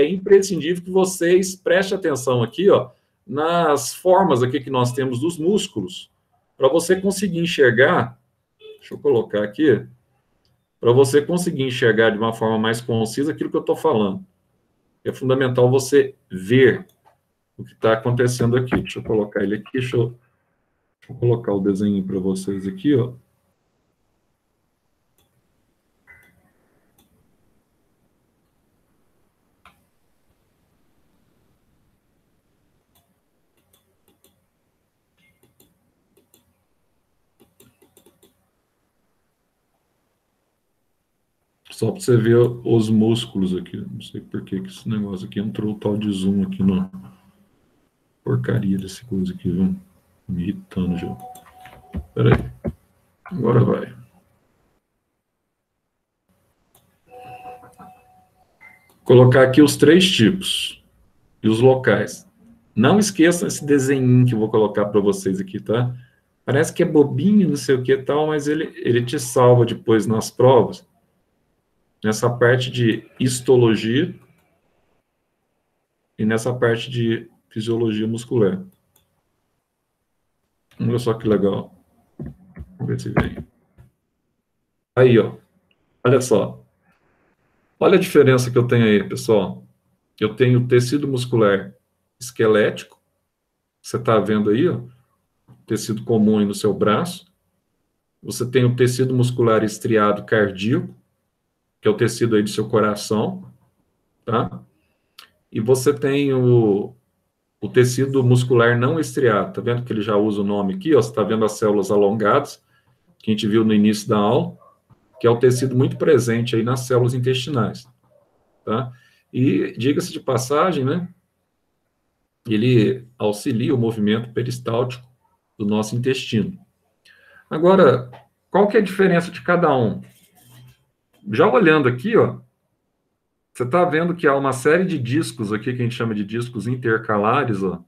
imprescindível que vocês prestem atenção aqui, ó, nas formas aqui que nós temos dos músculos, para você conseguir enxergar, deixa eu colocar aqui, para você conseguir enxergar de uma forma mais concisa aquilo que eu estou falando. É fundamental você ver o que está acontecendo aqui. Deixa eu colocar ele aqui, deixa eu colocar o desenho para vocês aqui, ó. Só para você ver os músculos aqui. Não sei por que esse negócio aqui entrou o tal de zoom aqui no... Porcaria desse coisa aqui, viu? Me irritando já. Espera aí. Agora vai. Colocar aqui os 3 tipos e os locais. Não esqueçam esse desenho que eu vou colocar para vocês aqui, tá? Parece que é bobinho, não sei o que e tal, mas ele te salva depois nas provas. Nessa parte de histologia e nessa parte de fisiologia muscular. Olha só que legal. Vamos ver se vem. Aí, ó. Olha só. Olha a diferença que eu tenho aí, pessoal. Eu tenho tecido muscular esquelético. Você está vendo aí, ó. Tecido comum aí no seu braço. Você tem o tecido muscular estriado cardíaco, que é o tecido aí do seu coração, tá? E você tem o tecido muscular não estriado. Tá vendo que ele já usa o nome aqui, ó? Você está vendo as células alongadas, que a gente viu no início da aula, que é o tecido muito presente aí nas células intestinais, tá? E, diga-se de passagem, né? Ele auxilia o movimento peristáltico do nosso intestino. Agora, qual que é a diferença de cada um? Já olhando aqui, ó, você está vendo que há uma série de discos aqui, que a gente chama de discos intercalares, ó,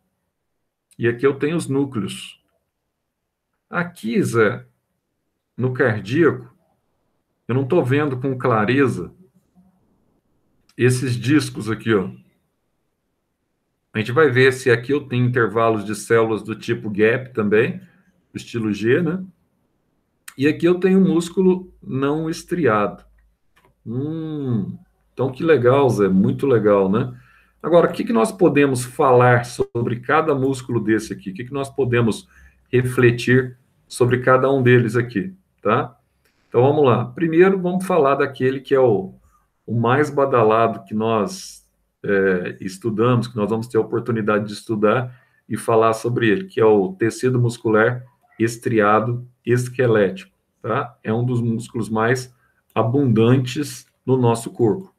e aqui eu tenho os núcleos. Aqui, Zé, no cardíaco, eu não estou vendo com clareza esses discos aqui, ó. A gente vai ver se aqui eu tenho intervalos de células do tipo gap também, do estilo G, né? E aqui eu tenho músculo não estriado. Então que legal, Zé, muito legal, né? Agora, o que nós podemos falar sobre cada músculo desse aqui? O que nós podemos refletir sobre cada um deles aqui, tá? Então vamos lá. Primeiro vamos falar daquele que é o mais badalado que nós estudamos, que nós vamos ter a oportunidade de estudar e falar sobre ele, que é o tecido muscular estriado esquelético, tá? É um dos músculos mais abundantes no nosso corpo.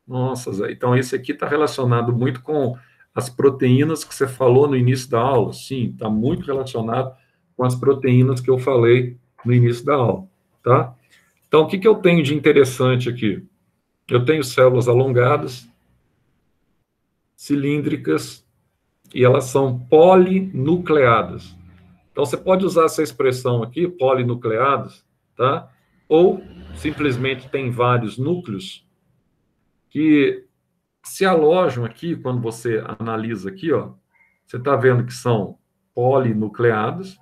Nossa, Zé, então esse aqui está relacionado muito com as proteínas que você falou no início da aula. Sim, está muito relacionado com as proteínas que eu falei no início da aula, tá? Então, o que eu tenho de interessante aqui? Eu tenho células alongadas, cilíndricas e elas são polinucleadas. Então, você pode usar essa expressão aqui, polinucleadas, tá? Ou simplesmente tem vários núcleos que se alojam aqui, quando você analisa aqui, ó, você está vendo que são polinucleados,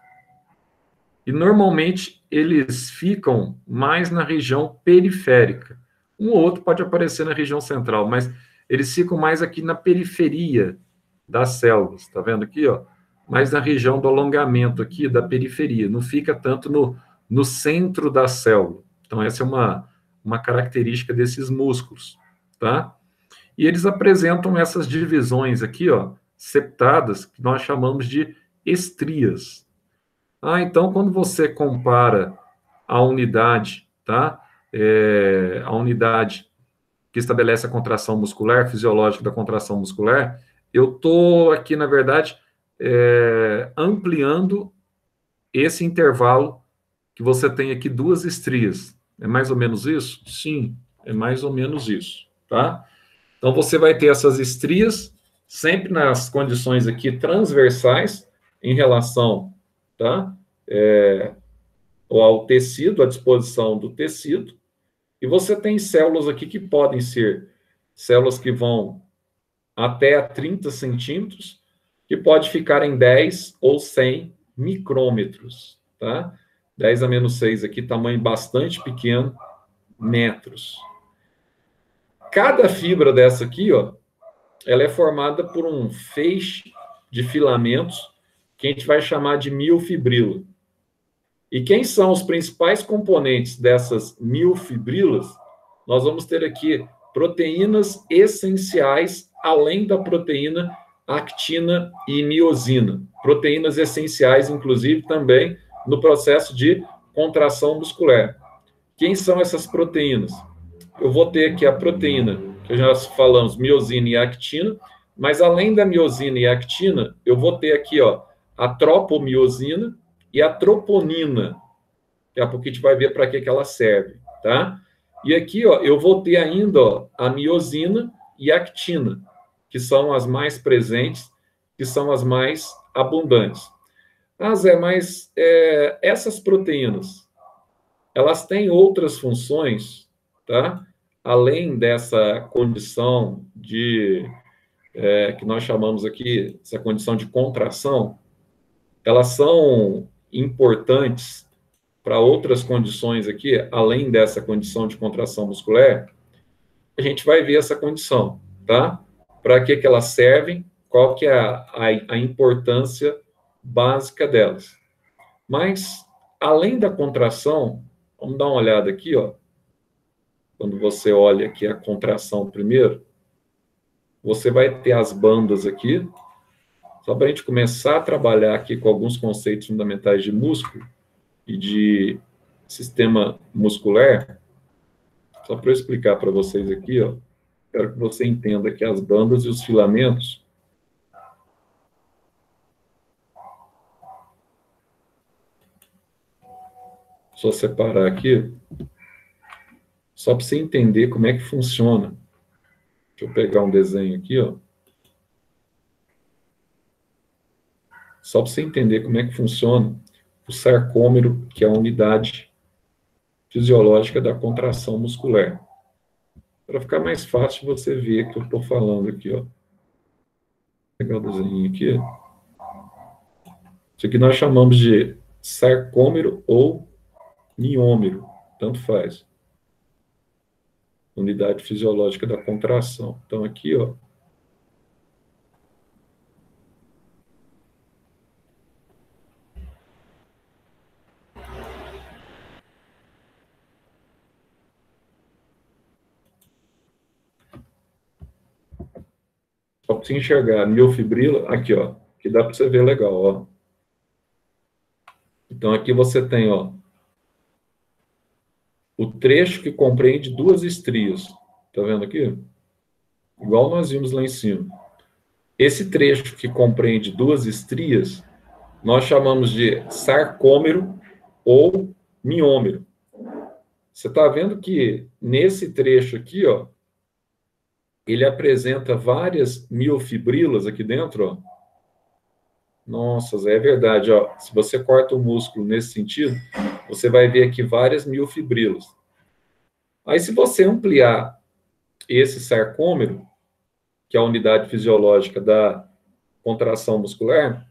e normalmente eles ficam mais na região periférica. Um ou outro pode aparecer na região central, mas eles ficam mais aqui na periferia das células, está vendo aqui, ó? Mais na região do alongamento aqui, da periferia, não fica tanto no centro da célula. Então, essa é uma característica desses músculos, tá? E eles apresentam essas divisões aqui, ó, septadas, que nós chamamos de estrias. Então, quando você compara a unidade, tá? A unidade que estabelece a contração muscular, fisiológica da contração muscular, eu estou aqui, na verdade, ampliando esse intervalo que você tem aqui duas estrias. É mais ou menos isso? Sim, é mais ou menos isso, tá? Então, você vai ter essas estrias sempre nas condições aqui transversais em relação, tá? Ao tecido, à disposição do tecido. E você tem células aqui que podem ser células que vão até 30 centímetros, que pode ficar em 10 ou 100 micrômetros, tá? 10 a menos 6 aqui, tamanho bastante pequeno, metros. Cada fibra dessa aqui, ó, ela é formada por um feixe de filamentos que a gente vai chamar de miofibrila. E quem são os principais componentes dessas miofibrilas? Nós vamos ter aqui proteínas essenciais, além da proteína actina e miosina. Proteínas essenciais, inclusive, também no processo de contração muscular. Quem são essas proteínas? Eu vou ter aqui a proteína, que já falamos, miosina e actina, mas além da miosina e actina, eu vou ter aqui, ó, a tropomiosina e a troponina. Daqui a pouco a gente vai ver para que ela serve, tá? E aqui, ó, eu vou ter ainda, ó, a miosina e a actina, que são as mais presentes, que são as mais abundantes. Zé, mas essas proteínas, elas têm outras funções, tá? Além dessa condição de, que nós chamamos aqui, essa condição de contração, elas são importantes para outras condições aqui, além dessa condição de contração muscular. A gente vai ver essa condição, tá? Para que elas servem, qual que é a importância básica delas. Mas, além da contração, vamos dar uma olhada aqui, ó. Quando você olha aqui a contração primeiro, você vai ter as bandas aqui, só para a gente começar a trabalhar aqui com alguns conceitos fundamentais de músculo e de sistema muscular, só para eu explicar para vocês aqui, ó, quero que você entenda que as bandas e os filamentos só separar aqui, só para você entender como é que funciona. Deixa eu pegar um desenho aqui, ó. Só para você entender como é que funciona o sarcômero, que é a unidade fisiológica da contração muscular. Para ficar mais fácil você ver o que eu estou falando aqui, ó. Vou pegar o desenho aqui. Isso aqui nós chamamos de sarcômero ou miômero, tanto faz. Unidade fisiológica da contração. Então, aqui, ó. Só para você enxergar a miofibrila, aqui, ó, que dá para você ver legal, ó. Então, aqui você tem, ó, o trecho que compreende duas estrias. Tá vendo aqui? Igual nós vimos lá em cima. Esse trecho que compreende duas estrias, nós chamamos de sarcômero ou miômero. Você está vendo que nesse trecho aqui, ó, ele apresenta várias miofibrilas aqui dentro, ó. Nossa, Zé, é verdade, ó. Se você corta o músculo nesse sentido, você vai ver aqui várias miofibrilas. Aí, se você ampliar esse sarcômero, que é a unidade fisiológica da contração muscular,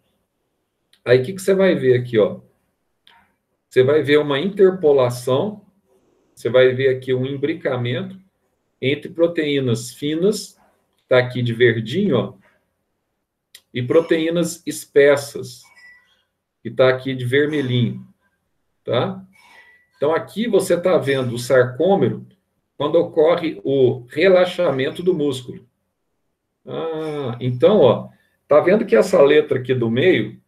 aí o que você vai ver aqui, ó? Você vai ver uma interpolação, você vai ver aqui um imbricamento entre proteínas finas, que está aqui de verdinho, ó, e proteínas espessas, que está aqui de vermelhinho, tá? Então, aqui você está vendo o sarcômero quando ocorre o relaxamento do músculo. Ah, então, ó, tá vendo que essa letra aqui do meio,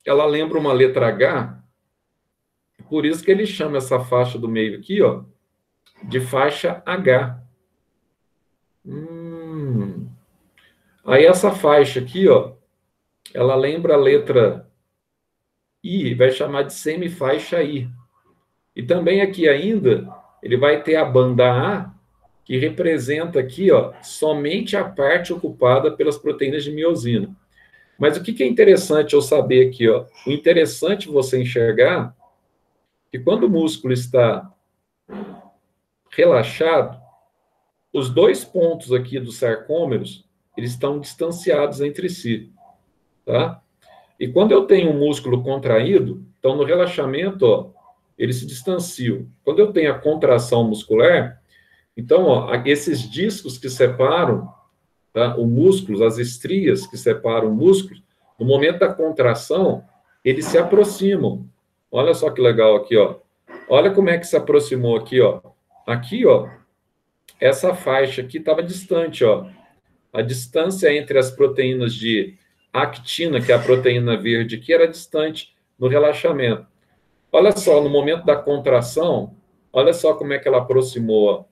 ela lembra uma letra H, por isso que ele chama essa faixa do meio aqui, ó, de faixa H. Aí essa faixa aqui, ó, ela lembra a letra I, vai chamar de semifaixa I. E também aqui ainda, ele vai ter a banda A, que representa aqui, ó, somente a parte ocupada pelas proteínas de miosina. Mas o que é interessante eu saber aqui, ó? O interessante você enxergar que quando o músculo está relaxado, os dois pontos aqui dos sarcômeros, eles estão distanciados entre si, tá? E quando eu tenho um músculo contraído, então no relaxamento, ó, eles se distanciam. Quando eu tenho a contração muscular, então, ó, esses discos que separam, tá, o músculo, as estrias que separam o músculo, no momento da contração, eles se aproximam. Olha só que legal aqui, ó. Olha como é que se aproximou aqui, ó. Aqui, ó, essa faixa aqui estava distante, ó. A distância entre as proteínas de actina, que é a proteína verde aqui, era distante no relaxamento. Olha só, no momento da contração, olha só como é que ela aproximou, ó.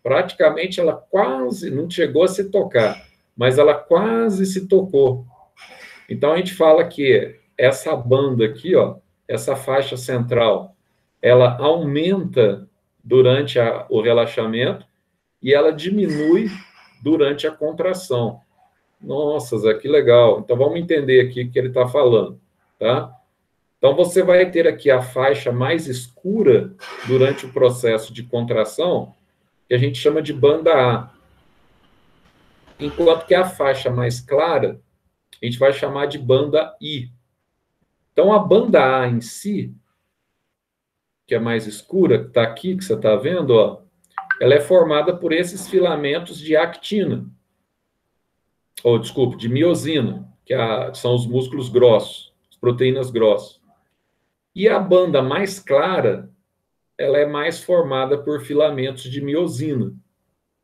Praticamente ela quase não chegou a se tocar, mas ela quase se tocou. Então a gente fala que essa banda aqui, ó, essa faixa central, ela aumenta durante o relaxamento e ela diminui durante a contração. Nossa, Zé, que legal. Então vamos entender aqui o que ele está falando, tá? Então você vai ter aqui a faixa mais escura durante o processo de contração, que a gente chama de banda A. Enquanto que a faixa mais clara, a gente vai chamar de banda I. Então, a banda A em si, que é mais escura, que está aqui, que você está vendo, ó, ela é formada por esses filamentos de actina, ou, desculpe, de miosina, que são os músculos grossos, as proteínas grossas. E a banda mais clara, ela é mais formada por filamentos de miosina,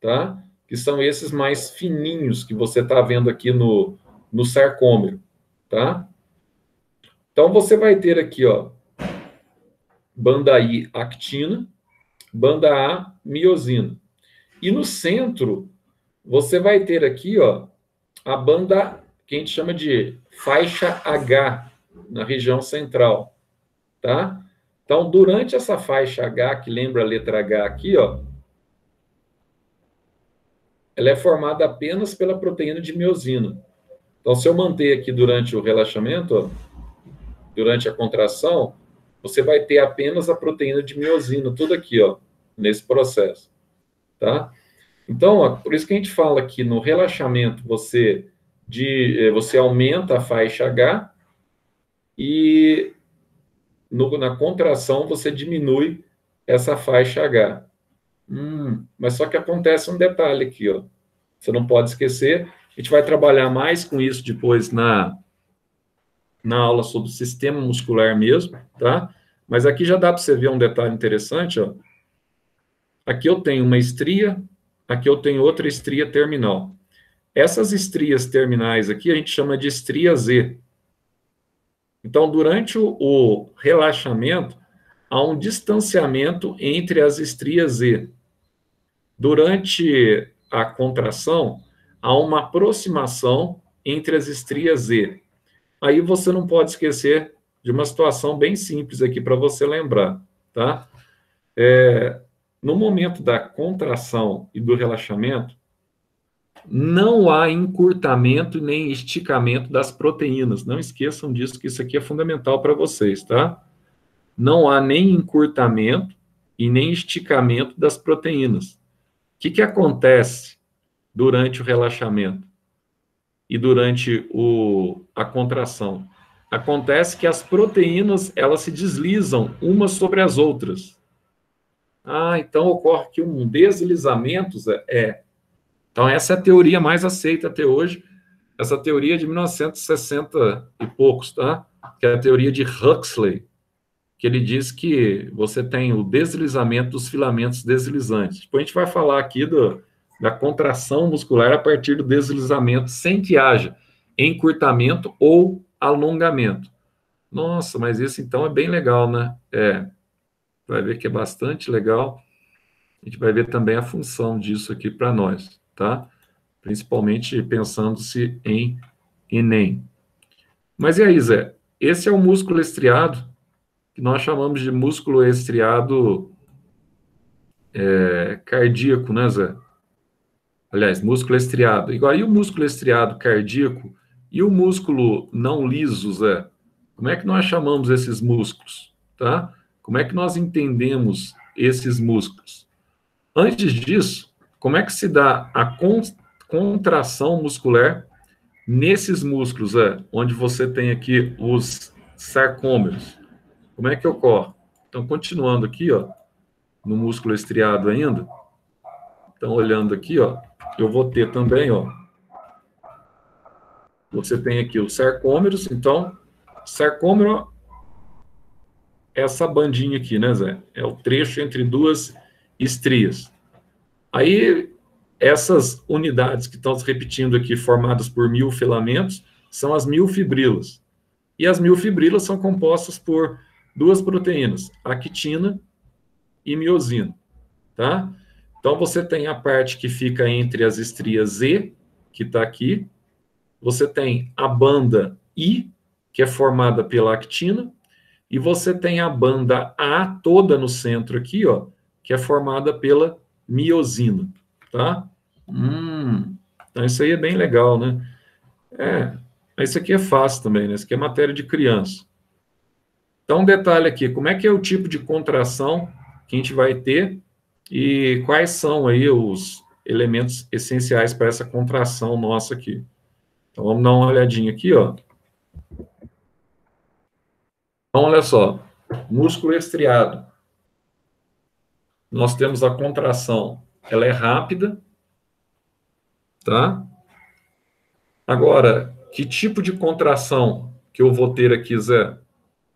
tá? Que são esses mais fininhos que você está vendo aqui no sarcômero, tá? Então, você vai ter aqui, ó, banda I, actina, banda A, miosina. E no centro, você vai ter aqui, ó, a banda que a gente chama de faixa H, na região central, tá? Então, durante essa faixa H, que lembra a letra H aqui, ó, ela é formada apenas pela proteína de miosina. Então, se eu manter aqui durante o relaxamento, ó, durante a contração, você vai ter apenas a proteína de miosina, tudo aqui, ó, nesse processo, tá? Então, ó, por isso que a gente fala que no relaxamento você aumenta a faixa H e na contração você diminui essa faixa H. Mas só que acontece um detalhe aqui, ó. Você não pode esquecer, a gente vai trabalhar mais com isso depois na aula sobre o sistema muscular mesmo, tá? Mas aqui já dá para você ver um detalhe interessante, ó. Aqui eu tenho uma estria, aqui eu tenho outra estria terminal. Essas estrias terminais aqui a gente chama de estria Z. Então, durante o relaxamento, há um distanciamento entre as estrias Z. Durante a contração, há uma aproximação entre as estrias Z. Aí você não pode esquecer de uma situação bem simples aqui para você lembrar, tá? no momento da contração e do relaxamento, não há encurtamento nem esticamento das proteínas. Não esqueçam disso, que isso aqui é fundamental para vocês, tá? Não há nem encurtamento e nem esticamento das proteínas. O que acontece durante o relaxamento e durante a contração? Acontece que as proteínas, elas se deslizam umas sobre as outras. Então ocorre aqui um deslizamento, Então essa é a teoria mais aceita até hoje, essa teoria de 1960 e poucos, tá? Que é a teoria de Huxley, que ele diz que você tem o deslizamento dos filamentos deslizantes. Depois a gente vai falar aqui da contração muscular a partir do deslizamento, sem que haja encurtamento ou alongamento. Nossa, mas isso então é bem legal, né? Vai ver que é bastante legal. A gente vai ver também a função disso aqui para nós, tá? Principalmente pensando-se em Enem. Mas e aí, Zé? Esse é o músculo estriado, que nós chamamos de músculo estriado cardíaco, né, Zé? Aliás, músculo estriado. Agora, e o músculo estriado cardíaco e o músculo não liso, Zé? Como é que nós chamamos esses músculos, tá? Como é que nós entendemos esses músculos? Antes disso, como é que se dá a contração muscular nesses músculos, onde você tem aqui os sarcômeros? Como é que ocorre? Então, continuando aqui, ó, no músculo estriado ainda, então, olhando aqui, ó, eu vou ter também, ó, você tem aqui os sarcômeros, então, sarcômero é essa bandinha aqui, né, Zé? É o trecho entre duas estrias. Aí, essas unidades que estão se repetindo aqui, formadas por miofilamentos, são as miofibrilas. E as miofibrilas são compostas por duas proteínas, actina e miosina, tá? Então, você tem a parte que fica entre as estrias Z, que está aqui, você tem a banda I, que é formada pela actina, e você tem a banda A toda no centro aqui, ó, que é formada pela miosina, tá? Então isso aí é bem legal, né? Isso aqui é fácil também, né? Isso aqui é matéria de criança. Então, um detalhe aqui, como é que é o tipo de contração que a gente vai ter e quais são aí os elementos essenciais para essa contração nossa aqui. Então, vamos dar uma olhadinha aqui, ó. Então, olha só, músculo estriado. Nós temos a contração, ela é rápida, tá? Agora, que tipo de contração que eu vou ter aqui, Zé?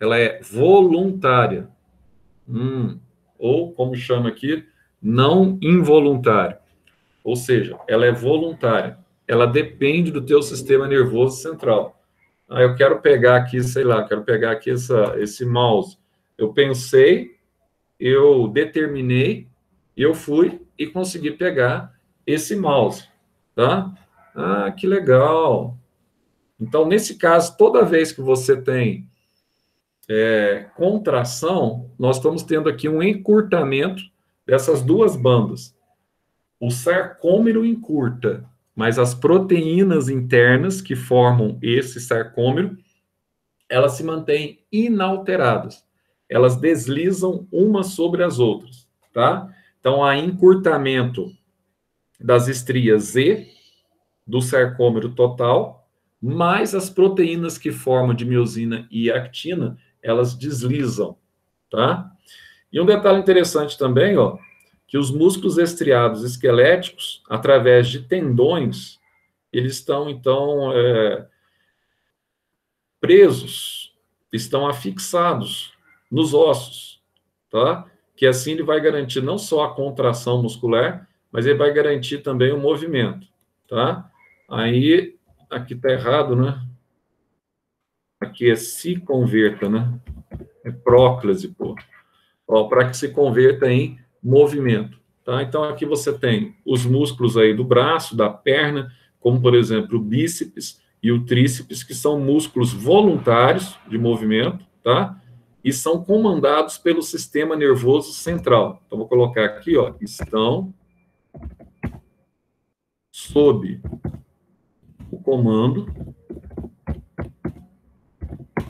Ela é voluntária. Ou, como chama aqui, não involuntária. Ou seja, ela é voluntária. Ela depende do teu sistema nervoso central. Eu quero pegar aqui, sei lá, quero pegar aqui esse mouse. Eu pensei, eu determinei, eu fui e consegui pegar esse mouse, tá? Que legal. Então, nesse caso, toda vez que você tem contração, nós estamos tendo aqui um encurtamento dessas duas bandas. O sarcômero encurta, mas as proteínas internas que formam esse sarcômero, elas se mantêm inalteradas. Elas deslizam umas sobre as outras, tá? Então, há encurtamento das estrias Z, do sarcômero total, mais as proteínas que formam de miosina e actina, elas deslizam, tá? E um detalhe interessante também, ó, que os músculos estriados esqueléticos, através de tendões, eles estão, então, presos, estão afixados nos ossos, tá? Que assim ele vai garantir não só a contração muscular, mas ele vai garantir também o movimento, tá? Aí, aqui tá errado, né? Aqui é se converta, né? É próclase, pô. Para que se converta em movimento, tá? Então, aqui você tem os músculos aí do braço, da perna, como, por exemplo, o bíceps e o tríceps, que são músculos voluntários de movimento, tá? e são comandados pelo sistema nervoso central. Então, vou colocar aqui, ó, estão sob o comando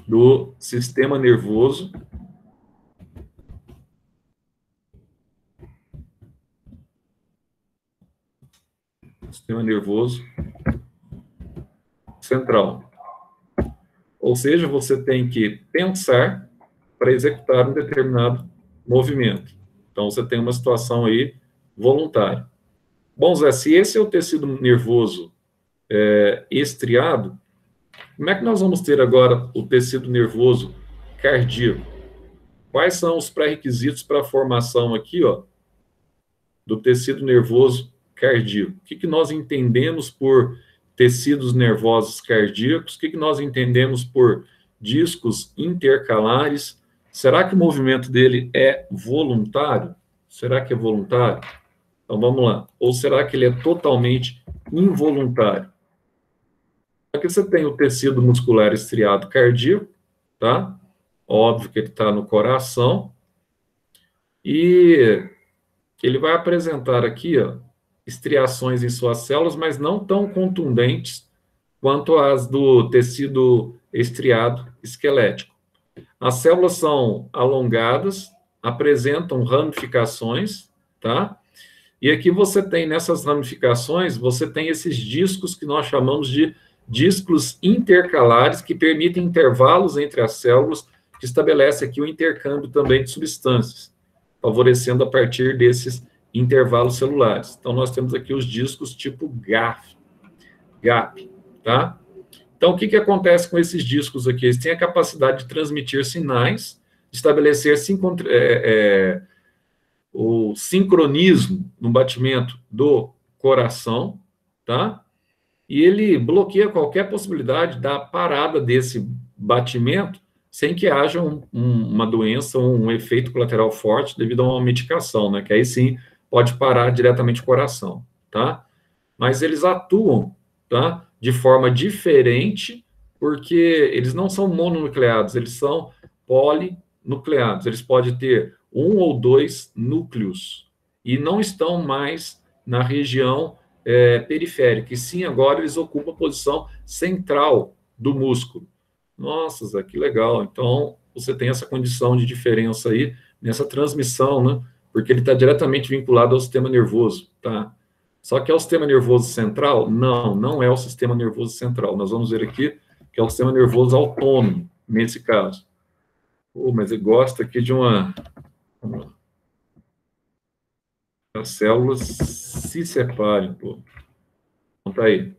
do sistema nervoso central. Ou seja, você tem que pensar para executar um determinado movimento. Então, você tem uma situação aí voluntária. Bom, Zé, se esse é o tecido nervoso estriado, como é que nós vamos ter agora o tecido nervoso cardíaco? Quais são os pré-requisitos para a formação aqui, ó, do tecido nervoso cardíaco? O que nós entendemos por tecidos nervosos cardíacos? O que nós entendemos por discos intercalares? Será que o movimento dele é voluntário? Será que é voluntário? Então, vamos lá. Ou será que ele é totalmente involuntário? Aqui você tem o tecido muscular estriado cardíaco, tá? Óbvio que ele está no coração. E ele vai apresentar aqui, ó, estriações em suas células, mas não tão contundentes quanto as do tecido estriado esquelético. As células são alongadas, apresentam ramificações, tá? E aqui você tem, nessas ramificações, você tem esses discos que nós chamamos de discos intercalares, que permitem intervalos entre as células, que estabelece aqui o intercâmbio também de substâncias, favorecendo a partir desses intervalos celulares. Então, nós temos aqui os discos tipo GAP, tá? Então, o que acontece com esses discos aqui? Eles têm a capacidade de transmitir sinais, de estabelecer o sincronismo no batimento do coração, tá? E ele bloqueia qualquer possibilidade da parada desse batimento sem que haja uma doença, um efeito colateral forte devido a uma medicação, né? Que aí sim pode parar diretamente o coração, tá? Mas eles atuam, tá? De forma diferente, porque eles não são mononucleados, eles são polinucleados. Eles podem ter um ou dois núcleos e não estão mais na região periférica, e sim agora eles ocupam a posição central do músculo. Nossa, Zé, que legal. Então, você tem essa condição de diferença aí nessa transmissão, né? Porque ele está diretamente vinculado ao sistema nervoso, tá? Só que é o sistema nervoso central? Não, não é o sistema nervoso central. Nós vamos ver aqui que é o sistema nervoso autônomo, nesse caso. Mas ele gosta aqui de as células se separem, pô. Então, tá aí,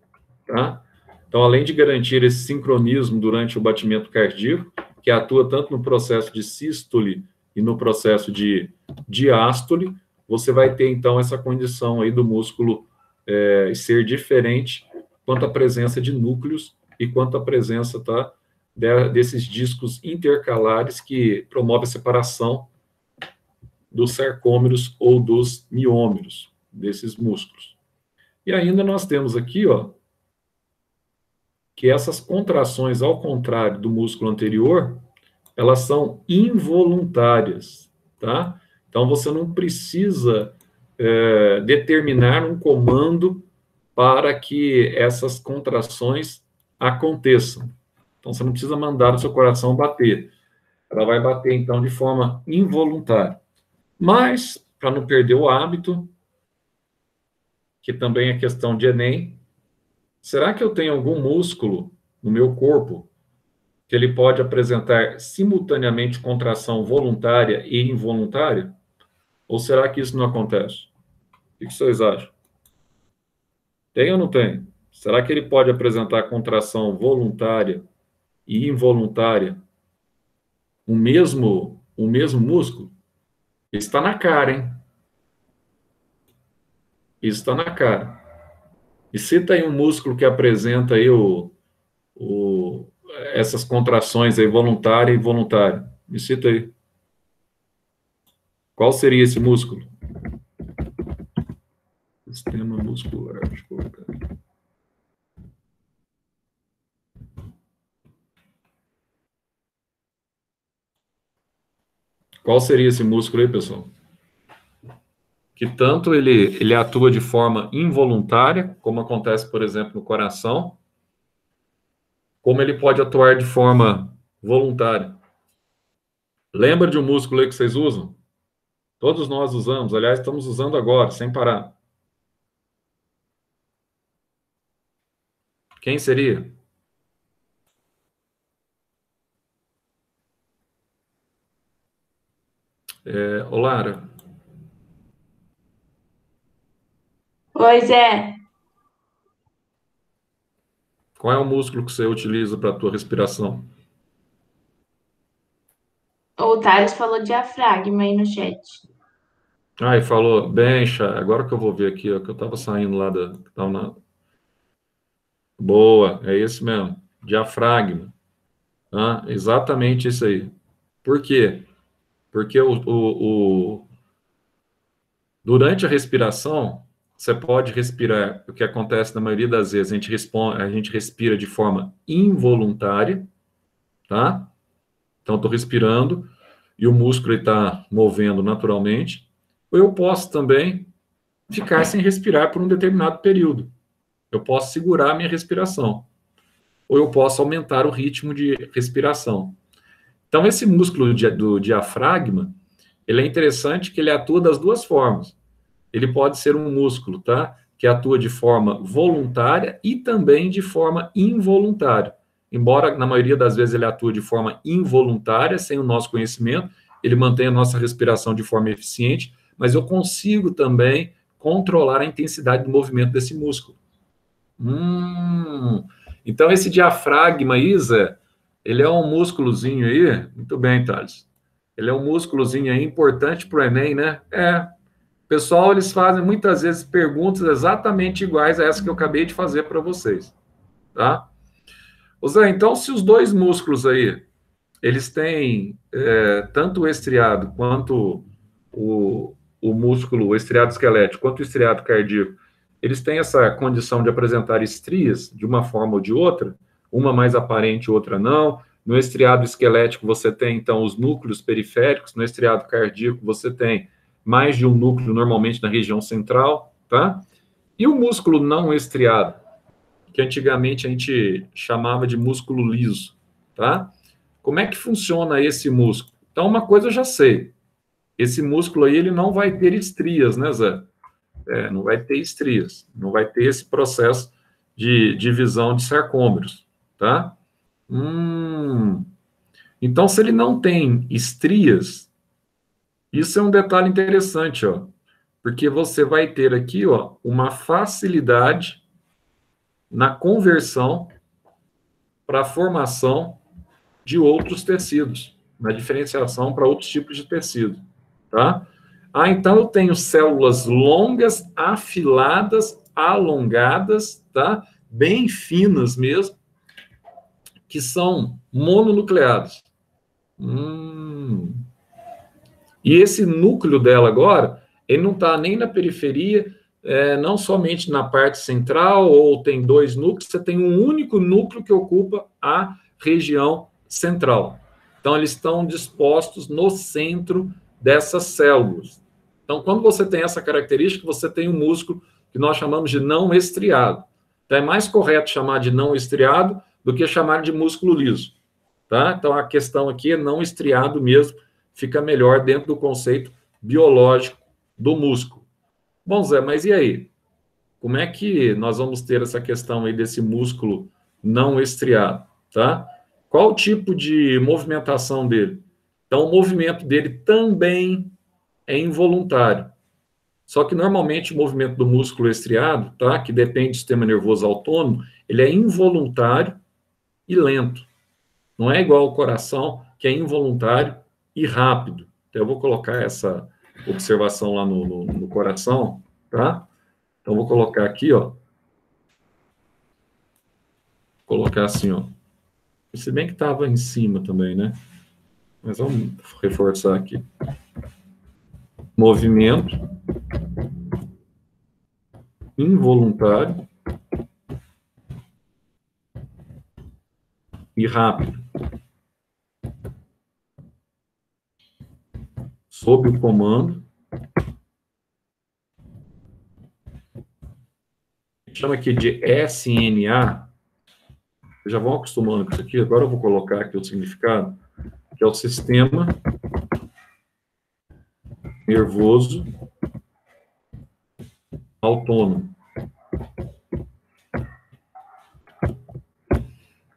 tá? Então, além de garantir esse sincronismo durante o batimento cardíaco, que atua tanto no processo de sístole e no processo de diástole, você vai ter, então, essa condição aí do músculo ser diferente quanto à presença de núcleos e quanto à presença, tá, desses discos intercalares que promove a separação dos sarcômeros ou dos miômeros desses músculos. E ainda nós temos aqui, ó, que essas contrações, ao contrário do músculo anterior, elas são involuntárias, tá? Então, você não precisa determinar um comando para que essas contrações aconteçam. Então, você não precisa mandar o seu coração bater. Ela vai bater, então, de forma involuntária. Mas, para não perder o hábito, que também é questão de Enem, será que eu tenho algum músculo no meu corpo que ele pode apresentar simultaneamente contração voluntária e involuntária? Ou será que isso não acontece? O que vocês acham? Tem ou não tem? Será que ele pode apresentar contração voluntária e involuntária o mesmo músculo? Isso está na cara, hein? Isso está na cara. E se tem um músculo que apresenta aí essas contrações aí, voluntária e involuntária? Me cita aí. Qual seria esse músculo? Sistema muscular. Deixa eu colocar. Qual seria esse músculo aí, pessoal? Que tanto ele atua de forma involuntária, como acontece, por exemplo, no coração, como ele pode atuar de forma voluntária. Lembra de um músculo aí que vocês usam? Todos nós usamos, aliás, estamos usando agora, sem parar. Quem seria? Ô, Lara, Pois é, qual é o músculo que você utiliza para a tua respiração? o Thales falou diafragma aí no chat. Ah, e falou, bem, Chá, agora que eu vou ver aqui, ó, que eu estava saindo lá da... Boa, é esse mesmo, diafragma. Ah, exatamente isso aí. Por quê? Porque durante a respiração, você pode respirar, o que acontece na maioria das vezes, a gente respira de forma involuntária, tá? Então, estou respirando e o músculo está movendo naturalmente. Ou eu posso também ficar sem respirar por um determinado período. Eu posso segurar a minha respiração. Ou eu posso aumentar o ritmo de respiração. Então, esse músculo do diafragma, ele é interessante que ele atua das duas formas. Ele pode ser um músculo, tá? Que atua de forma voluntária e também de forma involuntária. Embora, na maioria das vezes, ele atue de forma involuntária, sem o nosso conhecimento, ele mantém a nossa respiração de forma eficiente, mas eu consigo também controlar a intensidade do movimento desse músculo. Então, esse diafragma, Isa, ele é um músculozinho aí, muito bem, Thales. Ele é um músculozinho aí importante para o Enem, né? Pessoal, eles fazem muitas vezes perguntas exatamente iguais a essa que eu acabei de fazer para vocês, tá? Zé, então, se os dois músculos aí, eles têm tanto o estriado quanto o músculo, o estriado esquelético, quanto o estriado cardíaco, eles têm essa condição de apresentar estrias de uma forma ou de outra, uma mais aparente, outra não. No estriado esquelético, você tem, então, os núcleos periféricos, no estriado cardíaco, você tem mais de um núcleo, normalmente na região central, tá? E o músculo não estriado, que antigamente a gente chamava de músculo liso, tá? Como é que funciona esse músculo? Então, uma coisa eu já sei. Esse músculo aí, ele não vai ter estrias, né, Zé? Não vai ter estrias, não vai ter esse processo de divisão de sarcômeros, tá? Então, se ele não tem estrias, isso é um detalhe interessante, ó, porque você vai ter aqui, ó, uma facilidade na conversão para a formação de outros tecidos, na diferenciação para outros tipos de tecido, tá? Então eu tenho células longas, afiladas, alongadas, tá? Bem finas mesmo, que são mononucleadas. E esse núcleo dela agora, ele não está nem na periferia, não somente na parte central, ou tem dois núcleos, você tem um único núcleo que ocupa a região central. Então, eles estão dispostos no centro dessas células. Então, quando você tem essa característica, você tem um músculo que nós chamamos de não estriado. Então, é mais correto chamar de não estriado do que chamar de músculo liso. Tá? Então, a questão aqui é não estriado mesmo, fica melhor dentro do conceito biológico do músculo. Bom, Zé, mas e aí? Como é que nós vamos ter essa questão aí desse músculo não estriado, tá? Qual o tipo de movimentação dele? Então, o movimento dele também é involuntário. Só que, normalmente, o movimento do músculo estriado, tá? Que depende do sistema nervoso autônomo, ele é involuntário e lento. Não é igual ao coração, que é involuntário e rápido. Então, eu vou colocar essa observação lá no coração, tá? Então, vou colocar aqui, ó. Vou colocar assim, ó. Se bem que estava em cima também, né? Mas vamos reforçar aqui. Movimento involuntário e rápido. sob o comando, chama aqui de SNA, já vão acostumando com isso aqui, agora eu vou colocar aqui o significado, que é o sistema nervoso autônomo,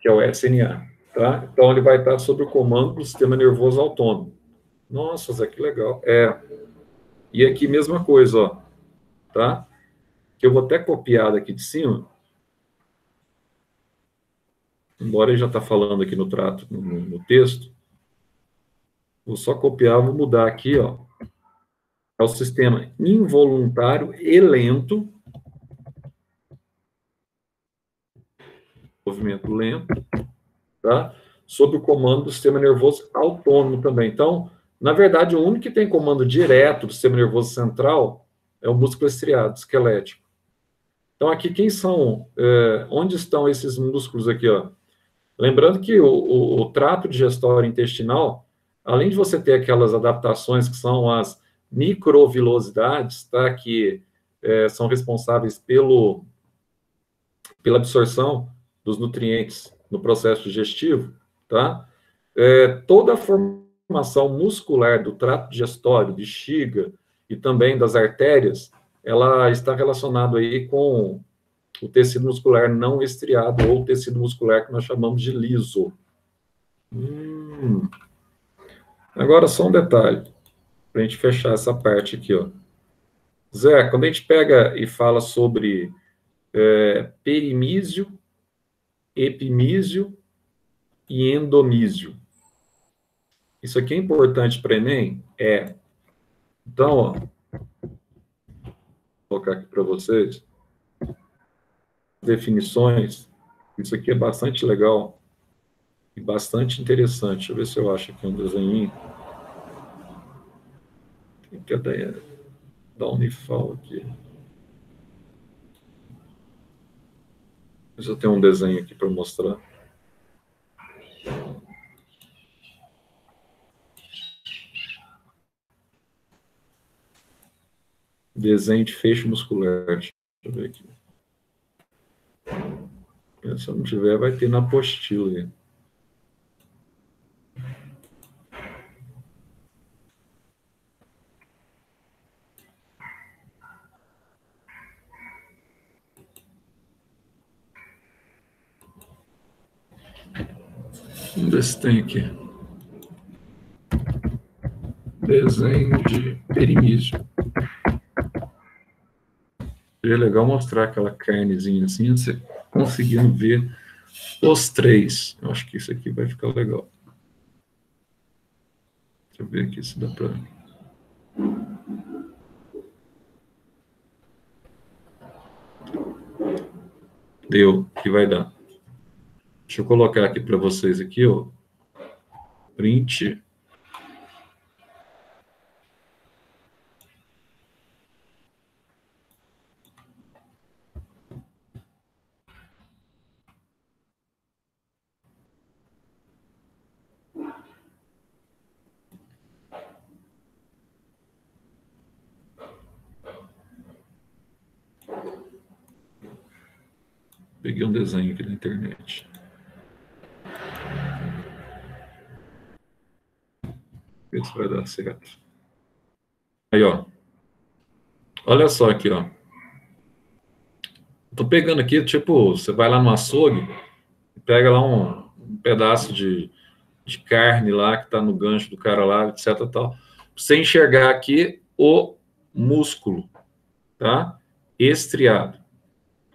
que é o SNA, tá? Então, ele vai estar sob o comando do sistema nervoso autônomo. Nossa, Zé, que legal. E aqui, mesma coisa, ó, tá? Que eu vou até copiar daqui de cima, embora ele já está falando aqui no trato, no texto, vou só copiar, vou mudar aqui, ó, é o sistema involuntário e lento, movimento lento, tá? Sob o comando do sistema nervoso autônomo também. Então, na verdade, o único que tem comando direto do sistema nervoso central é o músculo estriado, esquelético. Então, aqui, quem são, onde estão esses músculos aqui, ó? Lembrando que o trato digestório intestinal, além de você ter aquelas adaptações que são as microvilosidades, tá? Que são responsáveis pela absorção dos nutrientes no processo digestivo, tá? Toda a formação muscular do trato digestório, bexiga e também das artérias, ela está relacionada aí com o tecido muscular não estriado ou tecido muscular que nós chamamos de liso. Agora, só um detalhe, para a gente fechar essa parte aqui, ó. Zé, quando a gente pega e fala sobre perimísio, epimísio e endomísio, isso aqui é importante para Enem? Então, ó, vou colocar aqui para vocês definições. Isso aqui é bastante legal e bastante interessante. Deixa eu ver se eu acho aqui um desenho. Cadê? Da Unifal aqui. Mas eu tenho um desenho aqui para mostrar. Desenho de feixe muscular. Deixa eu ver aqui. Se eu não tiver, vai ter na apostila aí. Vamos ver se tem aqui. Desenho de perimísio. Seria legal mostrar aquela carnezinha assim, você conseguindo ver os três. Eu acho que isso aqui vai ficar legal. Deixa eu ver aqui se dá para... Deu, que vai dar. Deixa eu colocar aqui para vocês aqui, ó. Print. Peguei um desenho aqui na internet. Ver se vai dar certo. Aí, ó. Olha só aqui, ó. Tô pegando aqui, tipo, você vai lá no açougue, pega lá um pedaço de carne lá, que tá no gancho do cara lá, etc, tal. Pra você enxergar aqui o músculo, tá? Estriado.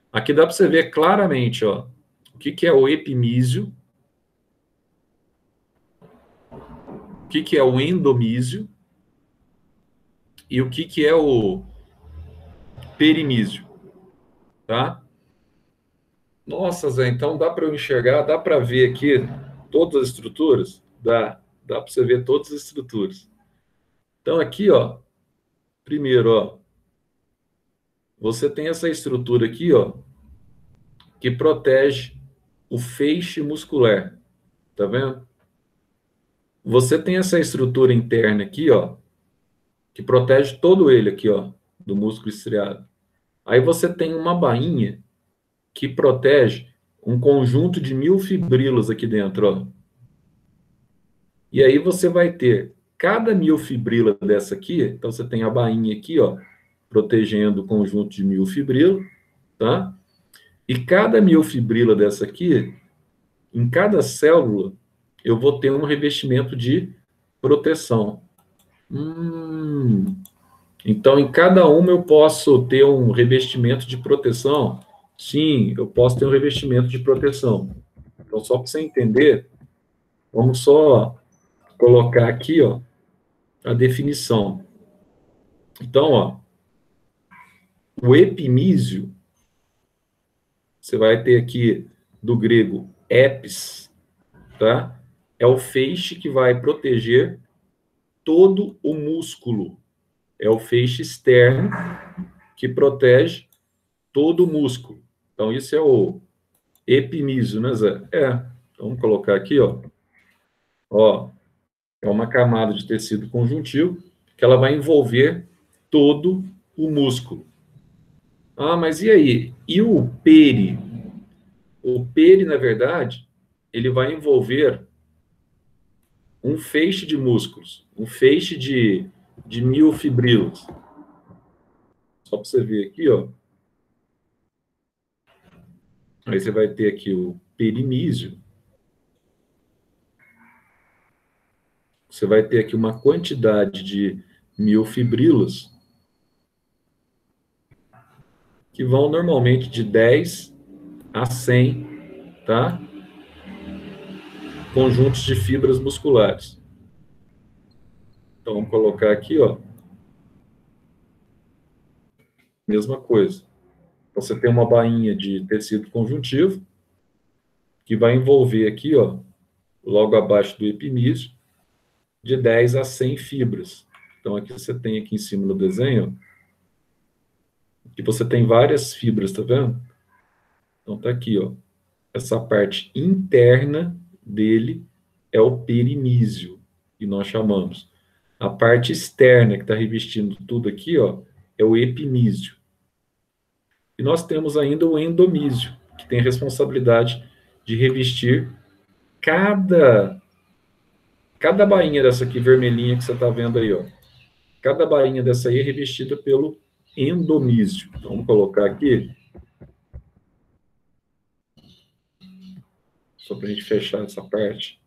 Aqui dá para você ver claramente, ó, o que é o epimísio, o que é o endomísio e o que é o perimísio, tá? Nossa, Zé, então dá para eu enxergar, dá para ver aqui todas as estruturas? Dá para você ver todas as estruturas. Então aqui, ó, primeiro, ó, você tem essa estrutura aqui, ó, que protege o feixe muscular, tá vendo? Você tem essa estrutura interna aqui, ó, que protege todo ele aqui, ó, do músculo estriado. Aí você tem uma bainha que protege um conjunto de miofibrilas aqui dentro, ó. E aí você vai ter cada miofibrila dessa aqui, então você tem a bainha aqui, ó, protegendo o conjunto de miofibrila, tá? E cada miofibrila dessa aqui, em cada célula, eu vou ter um revestimento de proteção. Então, em cada uma eu posso ter um revestimento de proteção? Sim, eu posso ter um revestimento de proteção. Então, só para você entender, vamos só colocar aqui, ó, a definição. Então, ó, o epimísio, você vai ter aqui do grego epis, tá? É o feixe que vai proteger todo o músculo. É o feixe externo que protege todo o músculo. Então, isso é o epimísio, né, Zé? Vamos colocar aqui, ó. Ó, é uma camada de tecido conjuntivo que ela vai envolver todo o músculo. Ah, mas e aí? E o peri? O peri, na verdade, ele vai envolver um feixe de músculos, um feixe de miofibrilas. Só para você ver aqui, ó. Aí você vai ter aqui o perimísio. Você vai ter aqui uma quantidade de miofibrilas que vão normalmente de 10 a 100, tá? Conjuntos de fibras musculares. Então, vamos colocar aqui, ó. Mesma coisa. Você tem uma bainha de tecido conjuntivo que vai envolver aqui, ó, logo abaixo do epimísio, de 10 a 100 fibras. Então, aqui você tem aqui em cima no desenho, que você tem várias fibras, tá vendo? Então, tá aqui, ó. Essa parte interna dele é o perimísio, que nós chamamos. A parte externa, que está revestindo tudo aqui, ó, é o epimísio. E nós temos ainda o endomísio, que tem a responsabilidade de revestir cada bainha dessa aqui vermelhinha que você está vendo aí, ó. Cada bainha dessa aí é revestida pelo endomísio. Então, vamos colocar aqui, só para a gente fechar essa parte.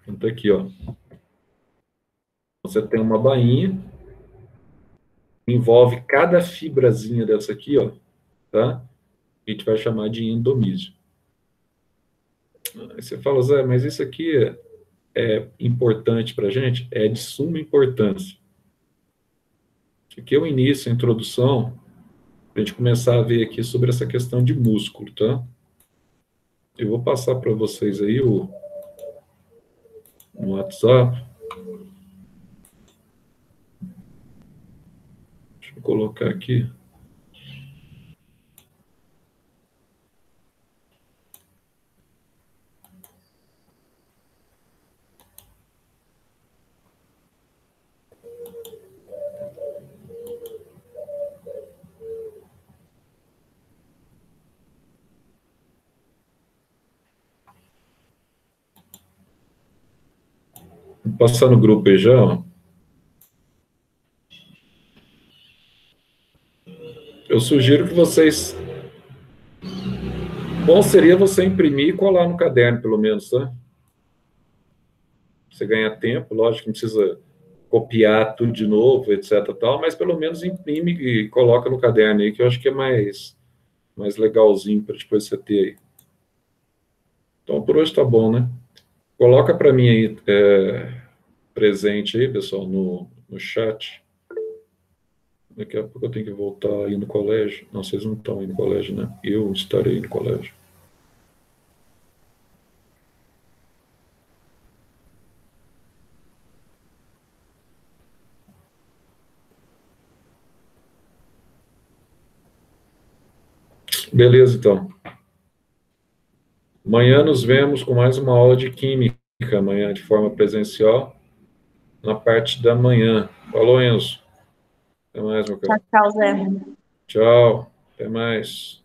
Então, tá aqui, ó. Você tem uma bainha, envolve cada fibrazinha dessa aqui, ó, tá? A gente vai chamar de endomísio. Aí você fala, Zé, mas isso aqui é importante para a gente? É de suma importância. Aqui é o início, a introdução, para a gente começar a ver aqui sobre essa questão de músculo, tá? Eu vou passar para vocês aí no WhatsApp. Deixa eu colocar aqui. Vou passar no grupo aí já, ó. Eu sugiro que vocês... Bom seria você imprimir e colar no caderno, pelo menos, tá? Você ganha tempo, lógico, não precisa copiar tudo de novo, etc, tal, mas pelo menos imprime e coloca no caderno aí, que eu acho que é mais legalzinho para depois você ter aí. Então, por hoje tá bom, né? Coloca para mim aí, presente aí, pessoal, no chat. Daqui a pouco eu tenho que voltar aí no colégio. Não, vocês não estão aí no colégio, né? Eu estarei no colégio. Beleza, então. Amanhã nos vemos com mais uma aula de Química, amanhã de forma presencial, na parte da manhã. Falou, Enzo. Até mais, meu Tchau, cara. tchau, Zé. Tchau. Até mais.